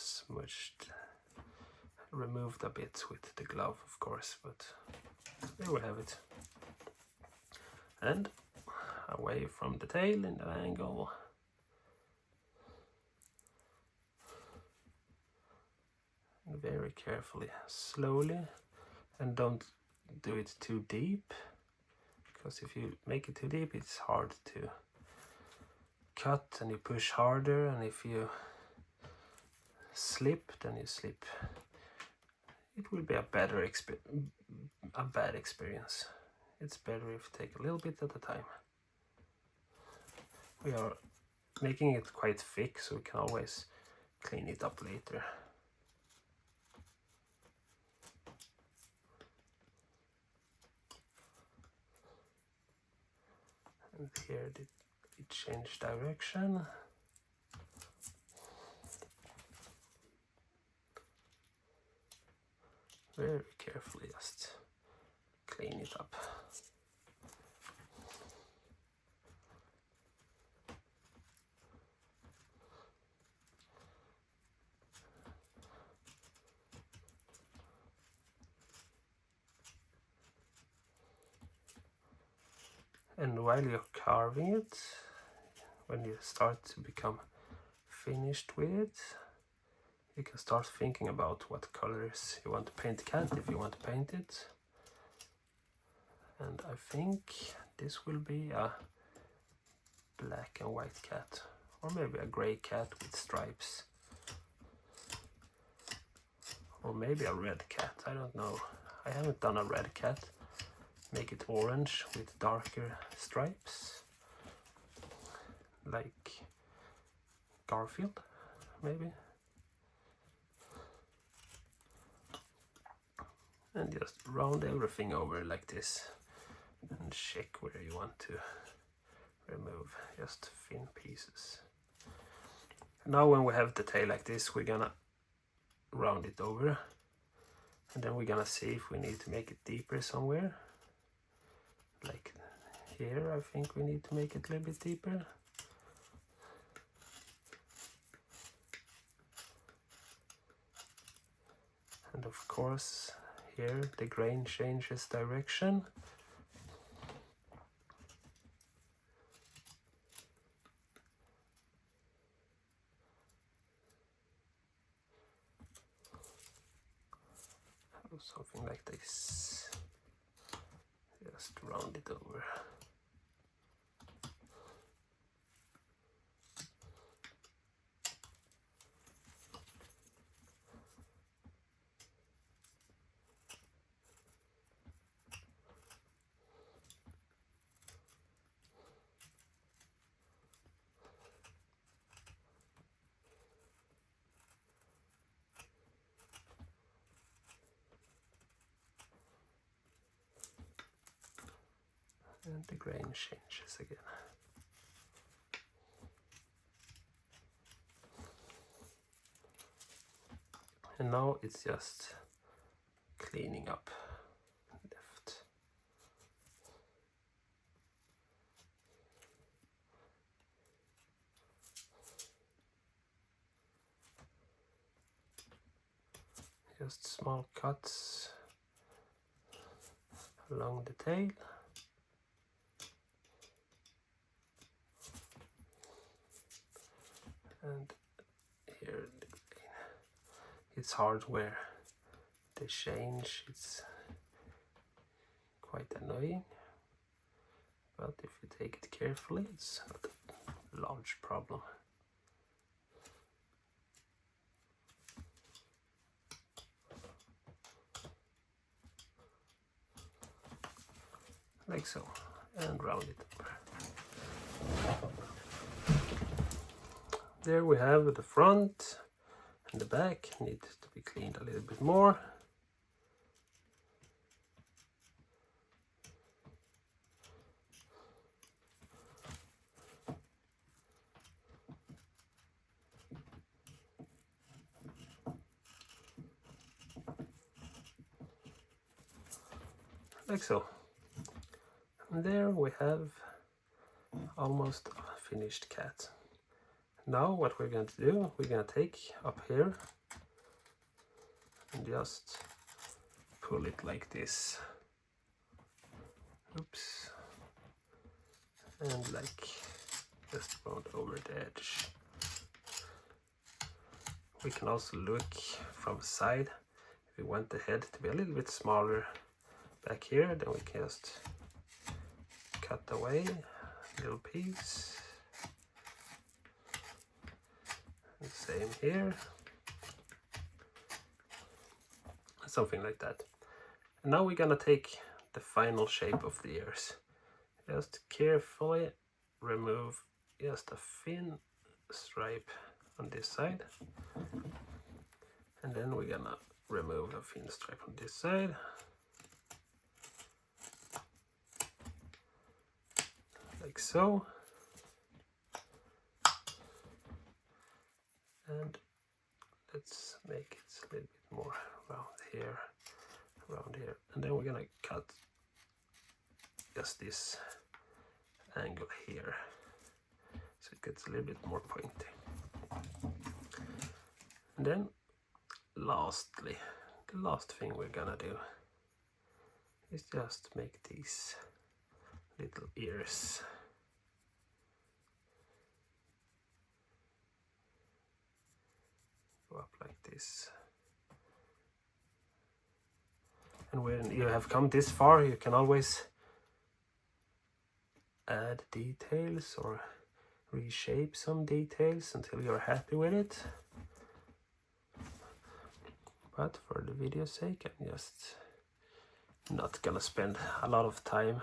A: removed a bit with the glove, of course, but there we have it. And away from the tail in the angle. And very carefully, slowly, and don't do it too deep, because if you make it too deep, it's hard to cut and you push harder, and if you slip, then you slip. It will be a bad experience. It's better if you take a little bit at a time. We are making it quite thick, so we can always clean it up later. And here it changed direction. Very carefully, just clean it up. And while you're carving it, when you start to become finished with it, you can start thinking about what colors you want to paint the cat, if you want to paint it. And I think this will be a black and white cat, or maybe a gray cat with stripes, or maybe a red cat, I don't know. I haven't done a red cat. Make it orange with darker stripes, like Garfield, maybe. And just round everything over like this and check where you want to remove, just thin pieces. Now when we have the tail like this, we're gonna round it over, and then we're gonna see if we need to make it deeper somewhere. Like here, I think we need to make it a little bit deeper. And of course, here the grain changes direction. Something like this. Just round it over. And the grain changes again. And now it's just cleaning up left. Just small cuts along the tail. And here it's hard where they change, it's quite annoying, but if you take it carefully it's not a large problem. Like so, and round it over. There we have the front, and the back needs to be cleaned a little bit more. Like so. And there we have almost a finished cat. Now what we're going to do, we're going to take up here and just pull it like this. Oops. And like just round over the edge. We can also look from the side. If we want the head to be a little bit smaller back here, then we can just cut away a little piece. And same here. Something like that. And now we're gonna take the final shape of the ears. Just carefully remove just a thin stripe on this side. And then we're gonna remove a thin stripe on this side. Like so. And let's make it a little bit more around here, and then we're gonna cut just this angle here so it gets a little bit more pointy. And then lastly, the last thing we're gonna do is just make these little ears. Go up like this. And when you have come this far, you can always add details or reshape some details until you're happy with it. But for the video's sake, I'm just not gonna spend a lot of time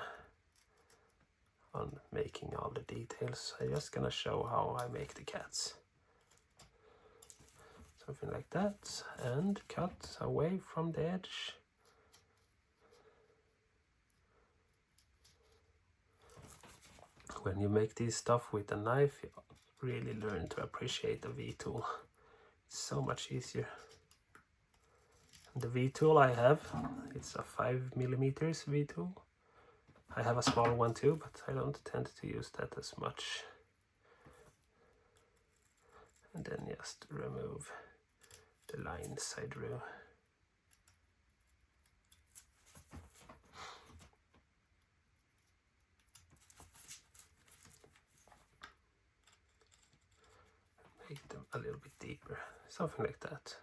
A: on making all the details. I'm just gonna show how I make the cats. Something like that, and cut away from the edge. When you make this stuff with a knife, you really learn to appreciate the V-tool. It's so much easier. The V-tool I have, it's a 5mm V-tool. I have a small one too, but I don't tend to use that as much. And then just remove the lines I drew. Make them a little bit deeper, something like that.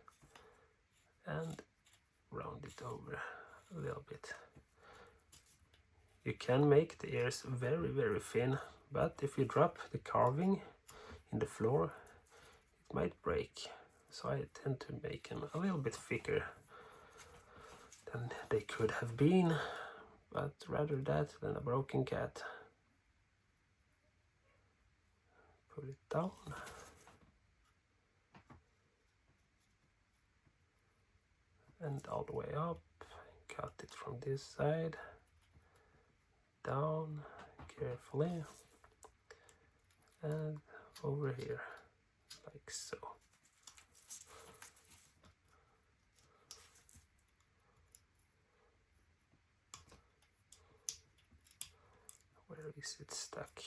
A: And round it over a little bit. You can make the ears very, very thin, but if you drop the carving in the floor, it might break. So I tend to make them a little bit thicker than they could have been, but rather that than a broken cat. Pull it down. And all the way up. Cut it from this side. Down carefully. And over here, like so. Where is it stuck?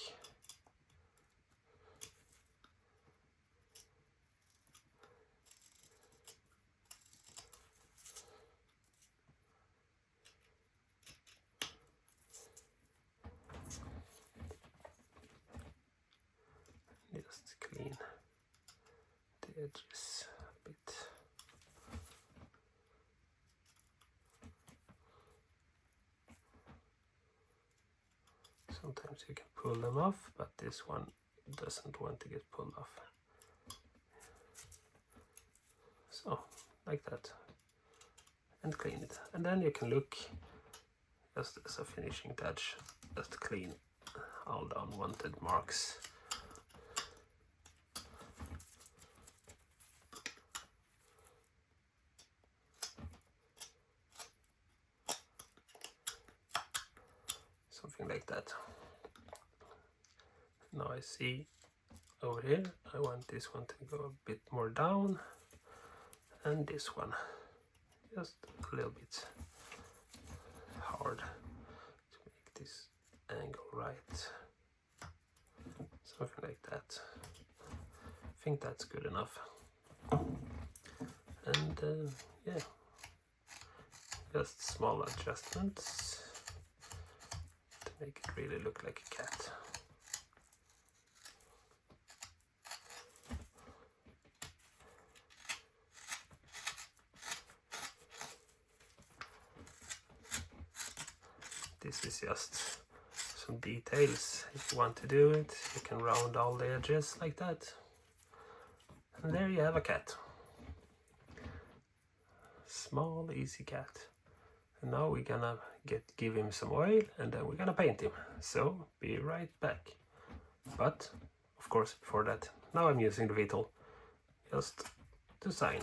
A: Just clean the edges a bit. Sometimes you can pull them off, but this one doesn't want to get pulled off. So, like that. And clean it. And then you can look, just as a finishing touch, just clean all the unwanted marks. Something like that. Now I see over here, I want this one to go a bit more down, and this one just a little bit hard to make this angle right. Something like that. I think that's good enough. And yeah, just small adjustments to make it really look like a cat. This is just some details. If you want to do it, you can round all the edges like that. And there you have a cat. Small, easy cat. And now we're gonna give him some oil, and then we're gonna paint him. So be right back. But of course, before that, now I'm using the whittle just to sign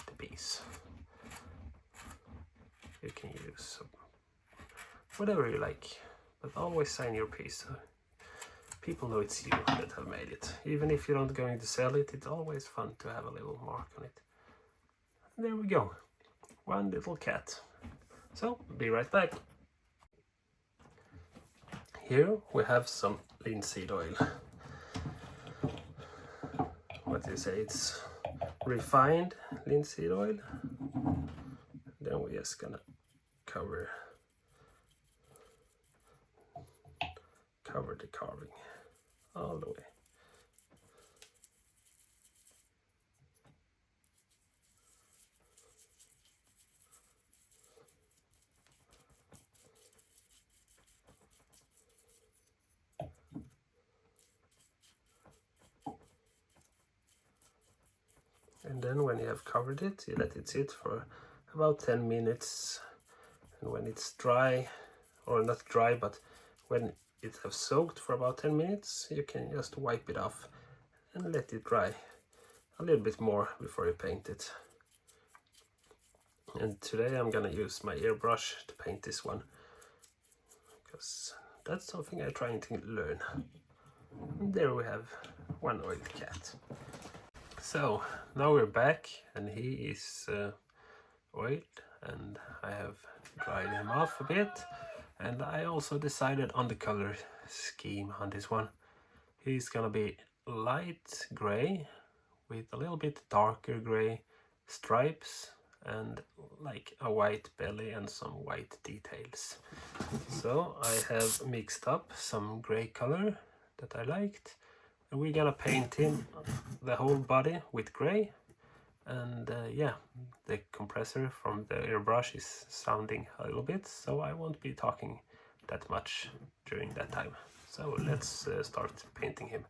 A: the piece. You can use whatever you like, but always sign your piece so people know it's you that have made it. Even if you're not going to sell it, it's always fun to have a little mark on it. And there we go, one little cat. So be right back. Here we have some linseed oil. What do you say? It's refined linseed oil. Then we're just gonna cover the carving all the way. And then when you have covered it, you let it sit for about 10 minutes. And when it's dry, or not dry, but when it has soaked for about 10 minutes, you can just wipe it off and let it dry a little bit more before you paint it. And today I'm gonna use my airbrush to paint this one, because that's something I'm trying to learn. And there we have one oiled cat. So now we're back, and he is oiled, and I have dried him off a bit. And I also decided on the color scheme on this one. He's gonna be light gray with a little bit darker gray stripes and like a white belly and some white details. So I have mixed up some gray color that I liked, and we're gonna paint him the whole body with gray, And yeah, the compressor from the airbrush is sounding a little bit, so I won't be talking that much during that time. So let's start painting him.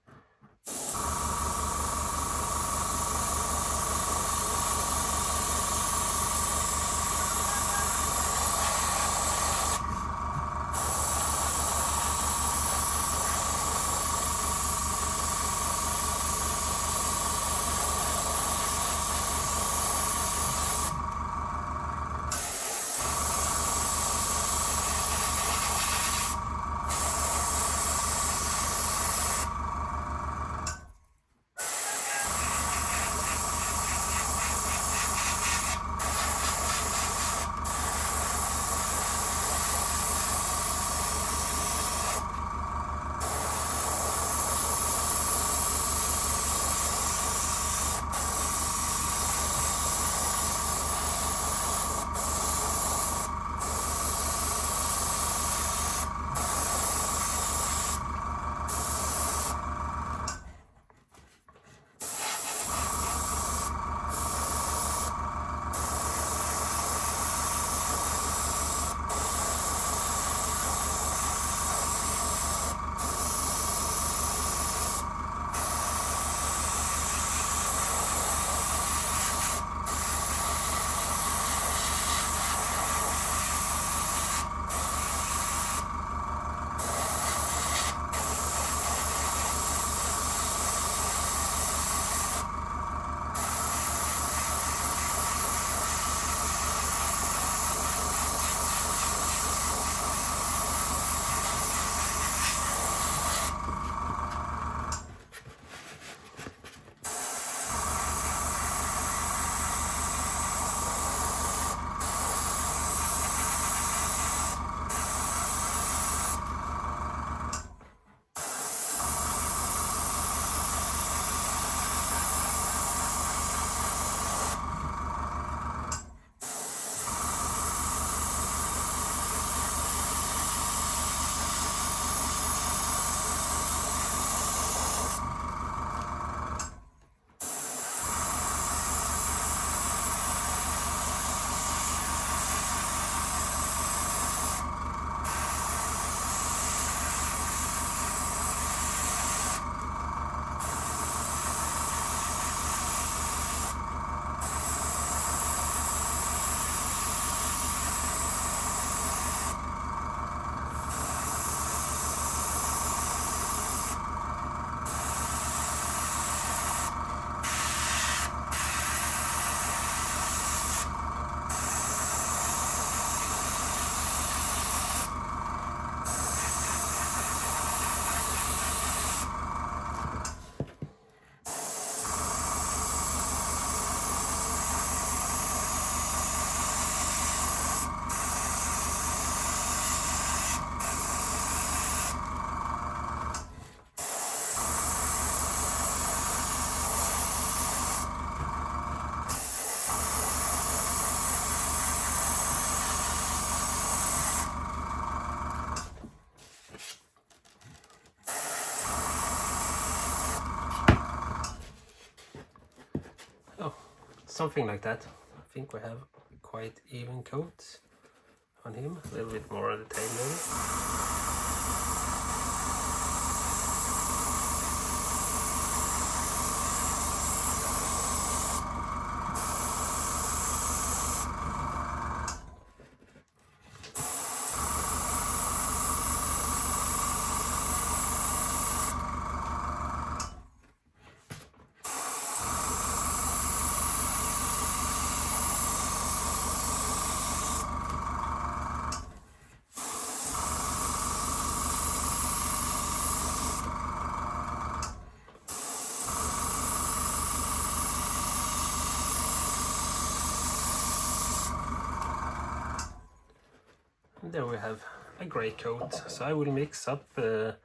A: Something like that. I think we have a quite even coat on him, a little bit more on the tail maybe. There we have a grey coat, so I will mix up a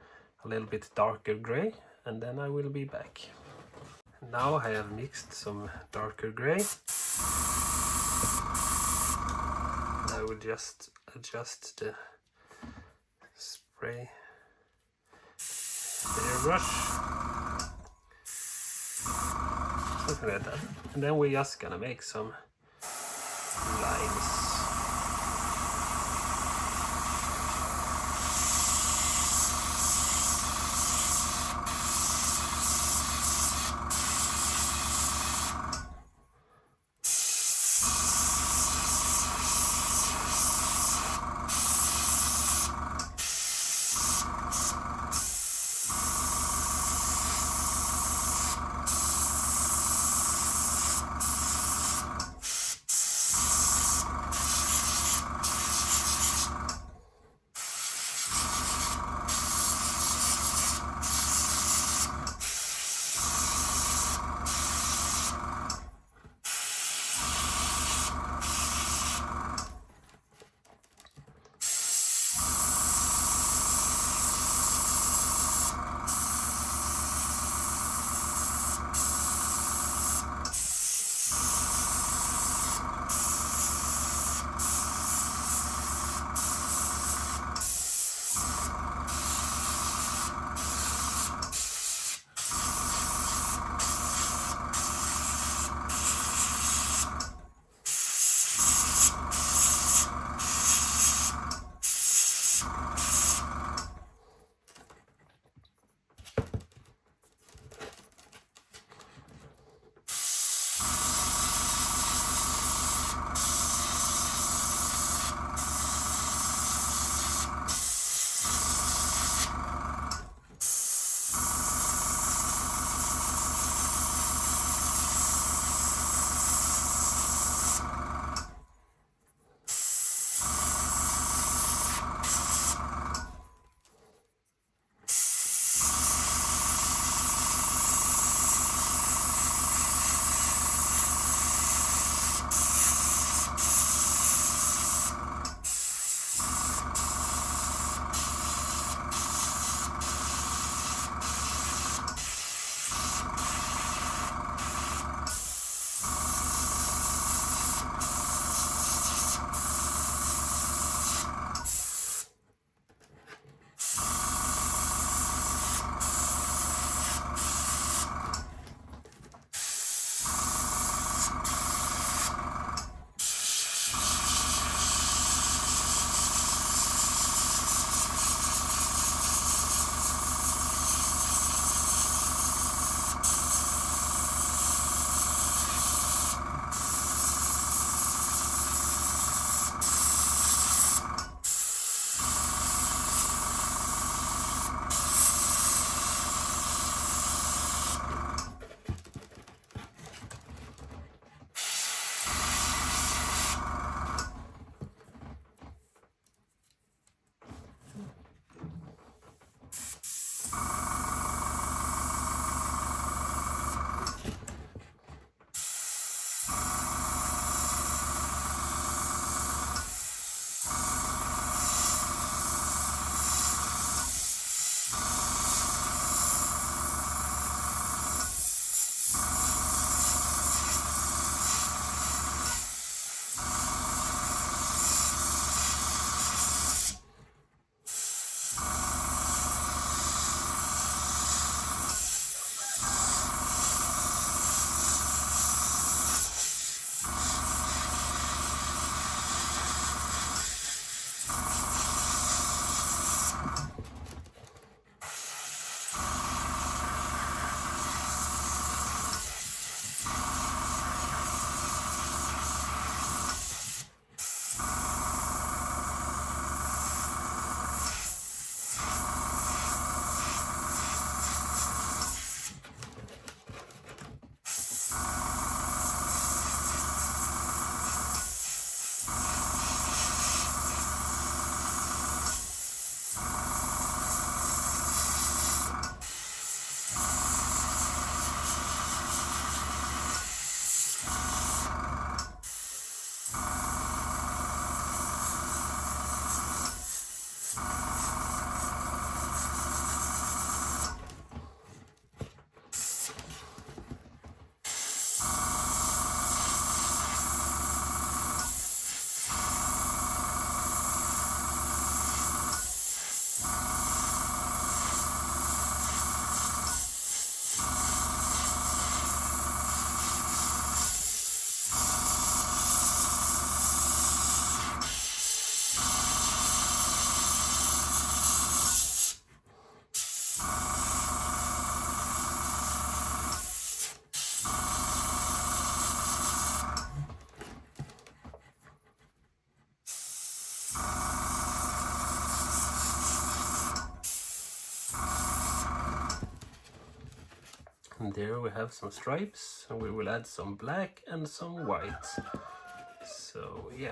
A: little bit darker grey and then I will be back. Now I have mixed some darker grey. I will just adjust the spray, the airbrush. something like that. And then we're just gonna make some lines. And there we have some stripes, and we will add some black and some white. So yeah.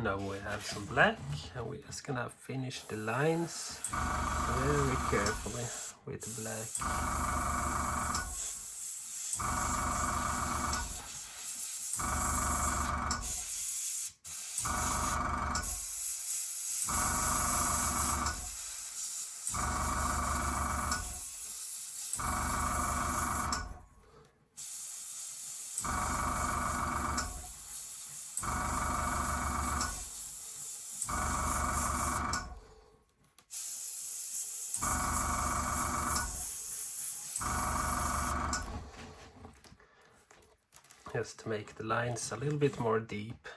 A: Now we have some black, and we're just gonna finish the lines very carefully with the black. Just to make the lines a little bit more deep.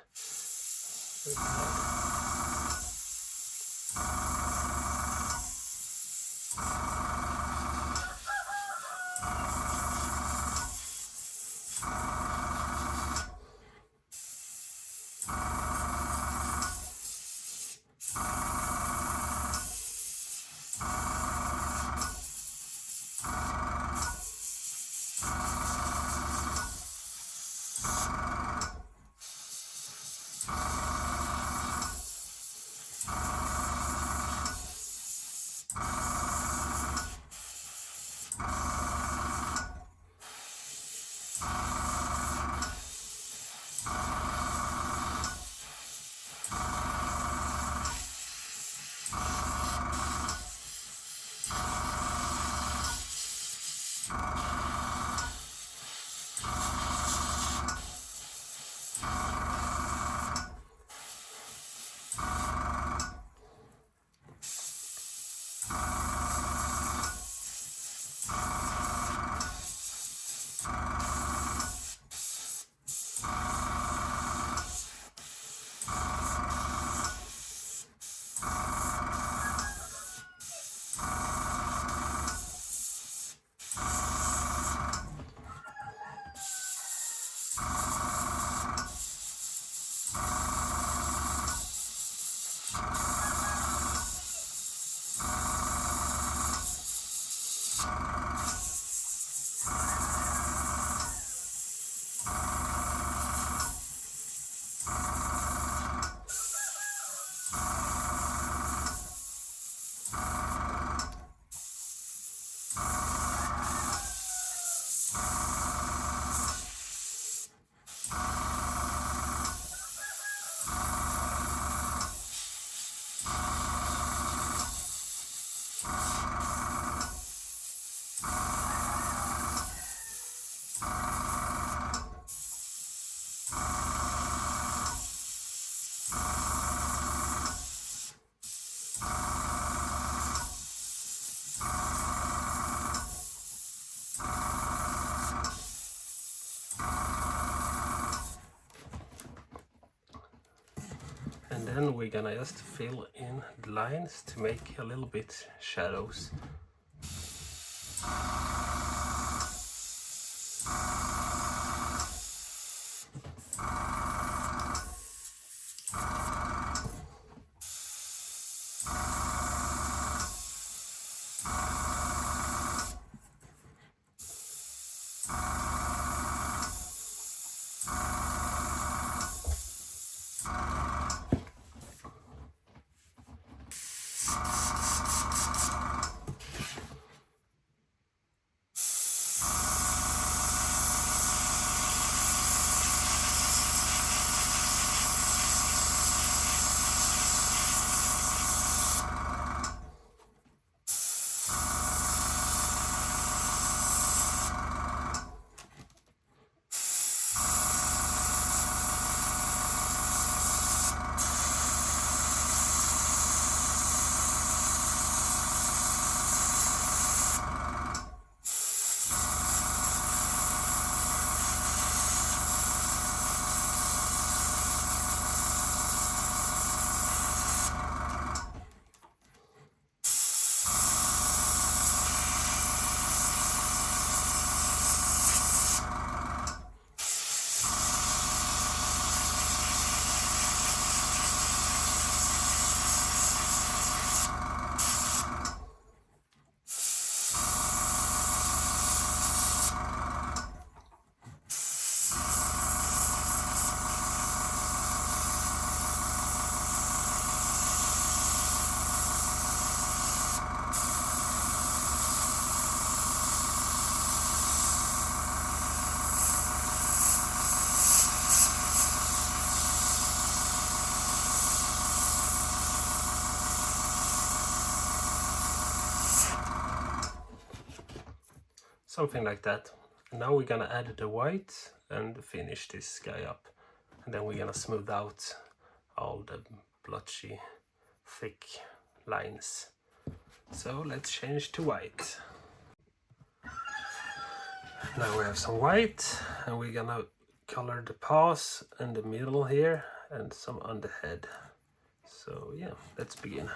A: And then we're gonna just fill in the lines to make a little bit shadows. something like that. And now we're gonna add the white and finish this guy up, and then we're gonna smooth out all the blotchy thick lines. So let's change to white. Now we have some white, and we're gonna color the paws in the middle here and some on the head. So yeah, let's begin.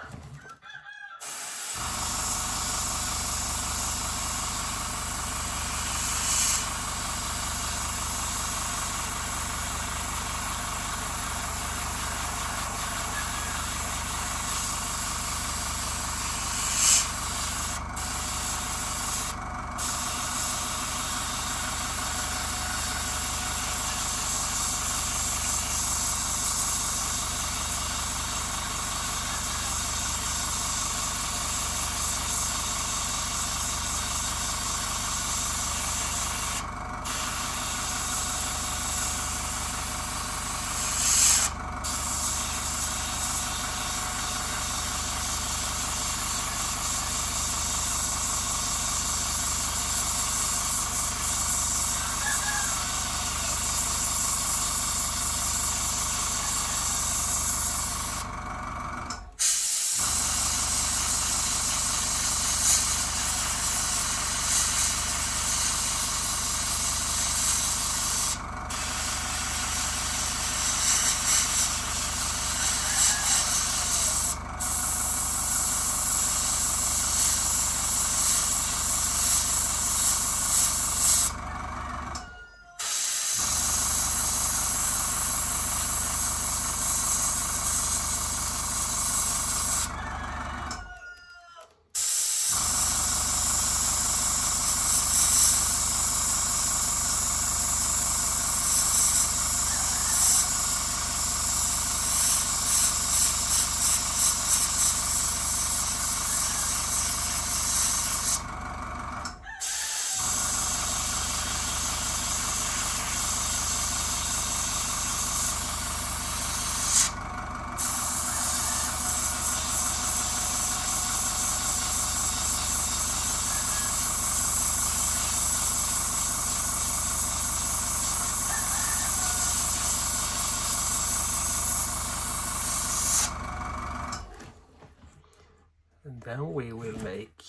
A: And then we will make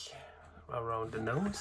A: around the nose.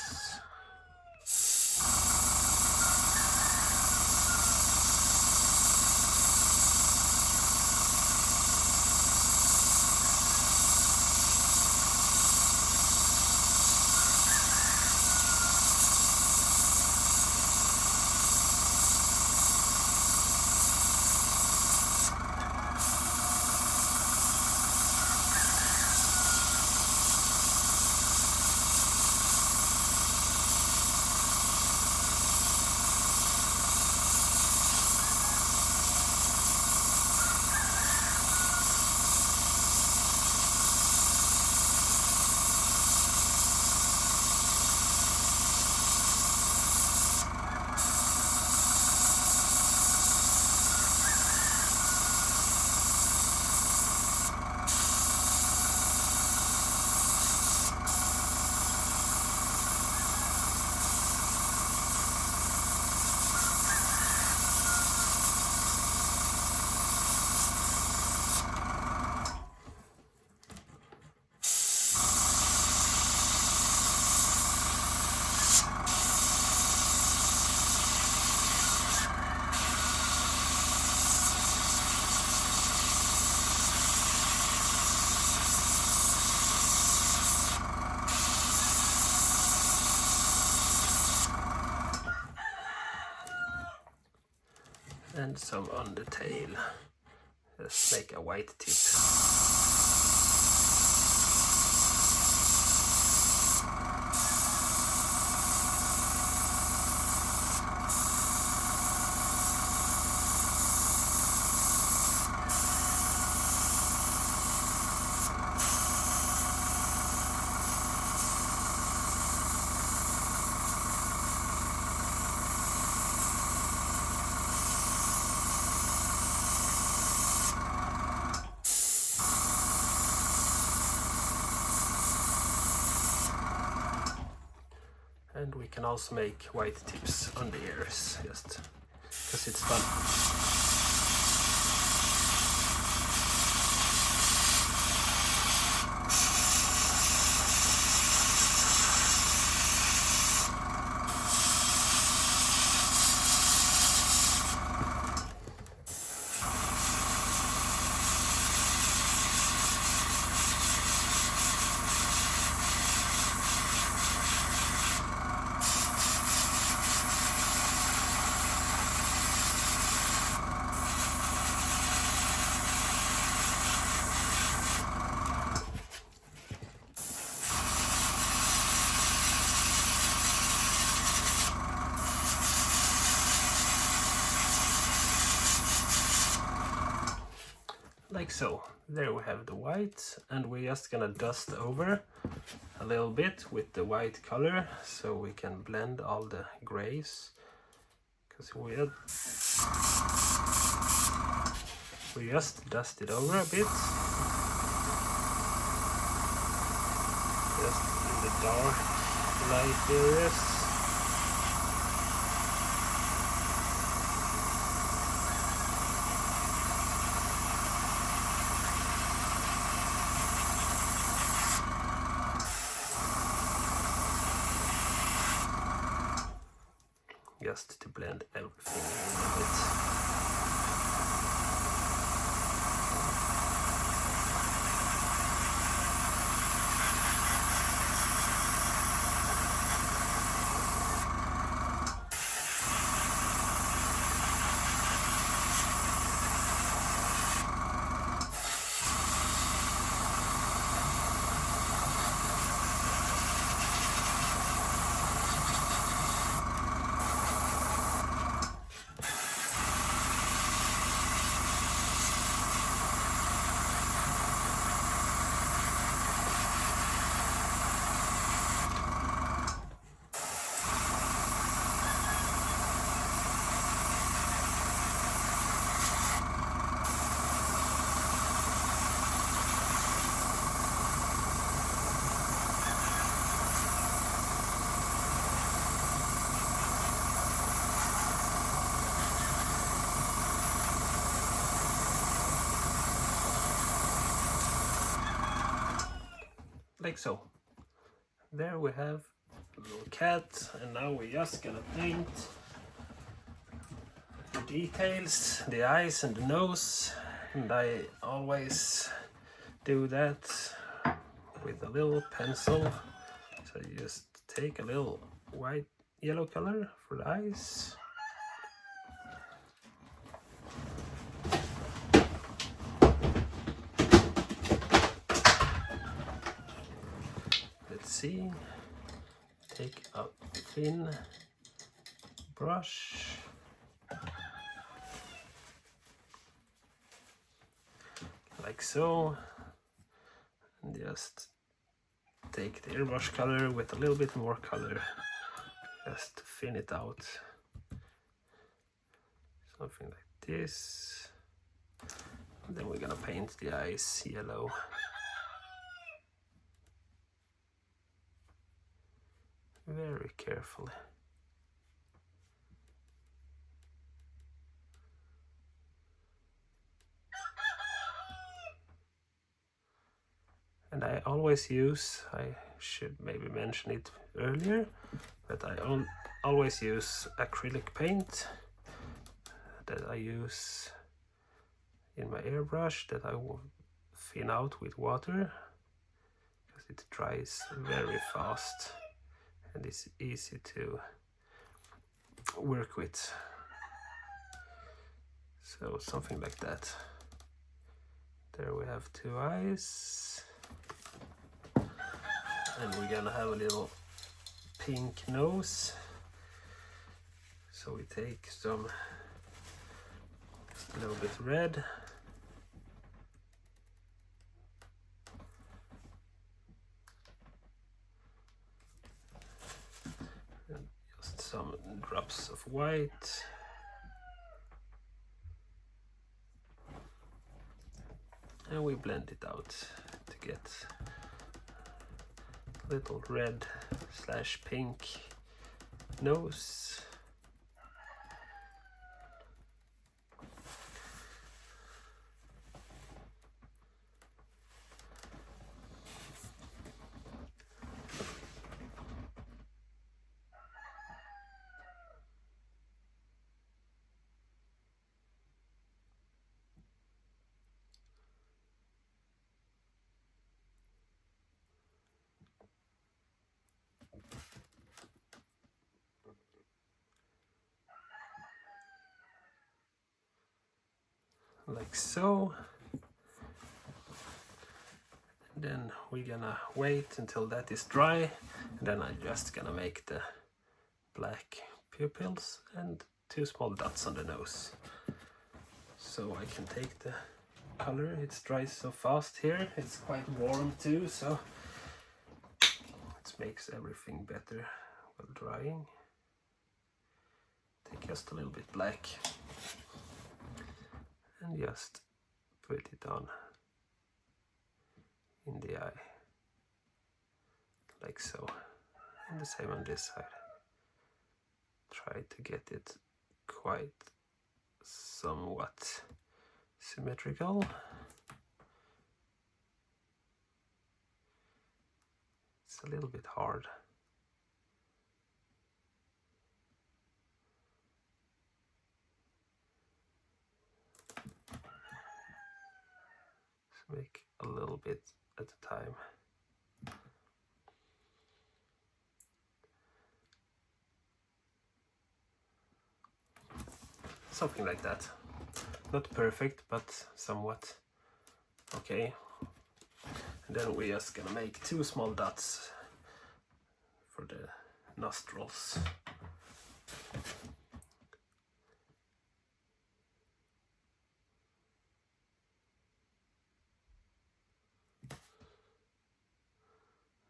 A: And some on the tail. Just make a white tip. And we can also make white tips on the ears, just because it's fun. Like so. There we have the white, and we're just gonna dust over a little bit with the white color so we can blend all the grays, because we just dust it over a bit, just in the dark light areas. Just to blend everything in a bit. Like so. There we have a little cat, and now we're just gonna paint the details, the eyes and the nose, and I always do that with a little pencil. So you just take a little yellow color for the eyes. Let's see, take a thin brush, like so, and just take the airbrush color with a little bit more color, just to thin it out, something like this. And then we're gonna paint the eyes yellow. Very carefully. And I always use, I should maybe mention it earlier, but I always use acrylic paint that I use in my airbrush, that I will thin out with water, because it dries very fast and it's easy to work with. So something like that. There we have two eyes, and we're gonna have a little pink nose. So we take some, a little bit red, and just some drops of white. And we blend it out to get a little red / pink nose. Like so. Then we're gonna wait until that is dry, and then I'm just gonna make the black pupils and 2 small dots on the nose. So I can take the color. It dries so fast here. It's quite warm too, so it makes everything better while drying. Take just a little bit black and just put it on in the eye, like so, and the same on this side. Try to get it quite somewhat symmetrical. It's a little bit hard. So make a little bit at a time. Something like that. Not perfect, but somewhat okay. And then we're just gonna make 2 small dots for the nostrils.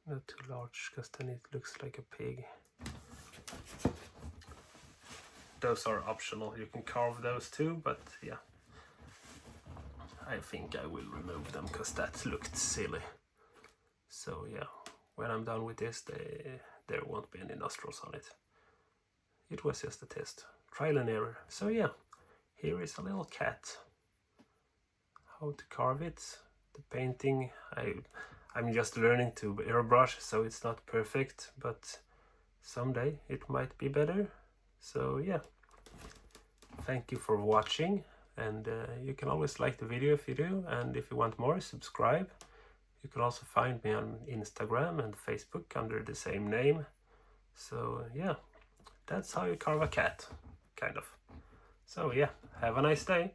A: Not too large, because then it looks like a pig. Those are optional, you can carve those too, but yeah. I think I will remove them because that looked silly. So yeah, when I'm done with this, there won't be any nostrils on it. It was just a test, trial and error. So yeah, here is a little cat. How to carve it, the painting, I'm just learning to airbrush, so it's not perfect, but someday it might be better. So yeah, thank you for watching, and you can always like the video if you do, and if you want more, subscribe. You can also find me on Instagram and Facebook under the same name. So yeah, that's how you carve a cat, kind of. So yeah, have a nice day.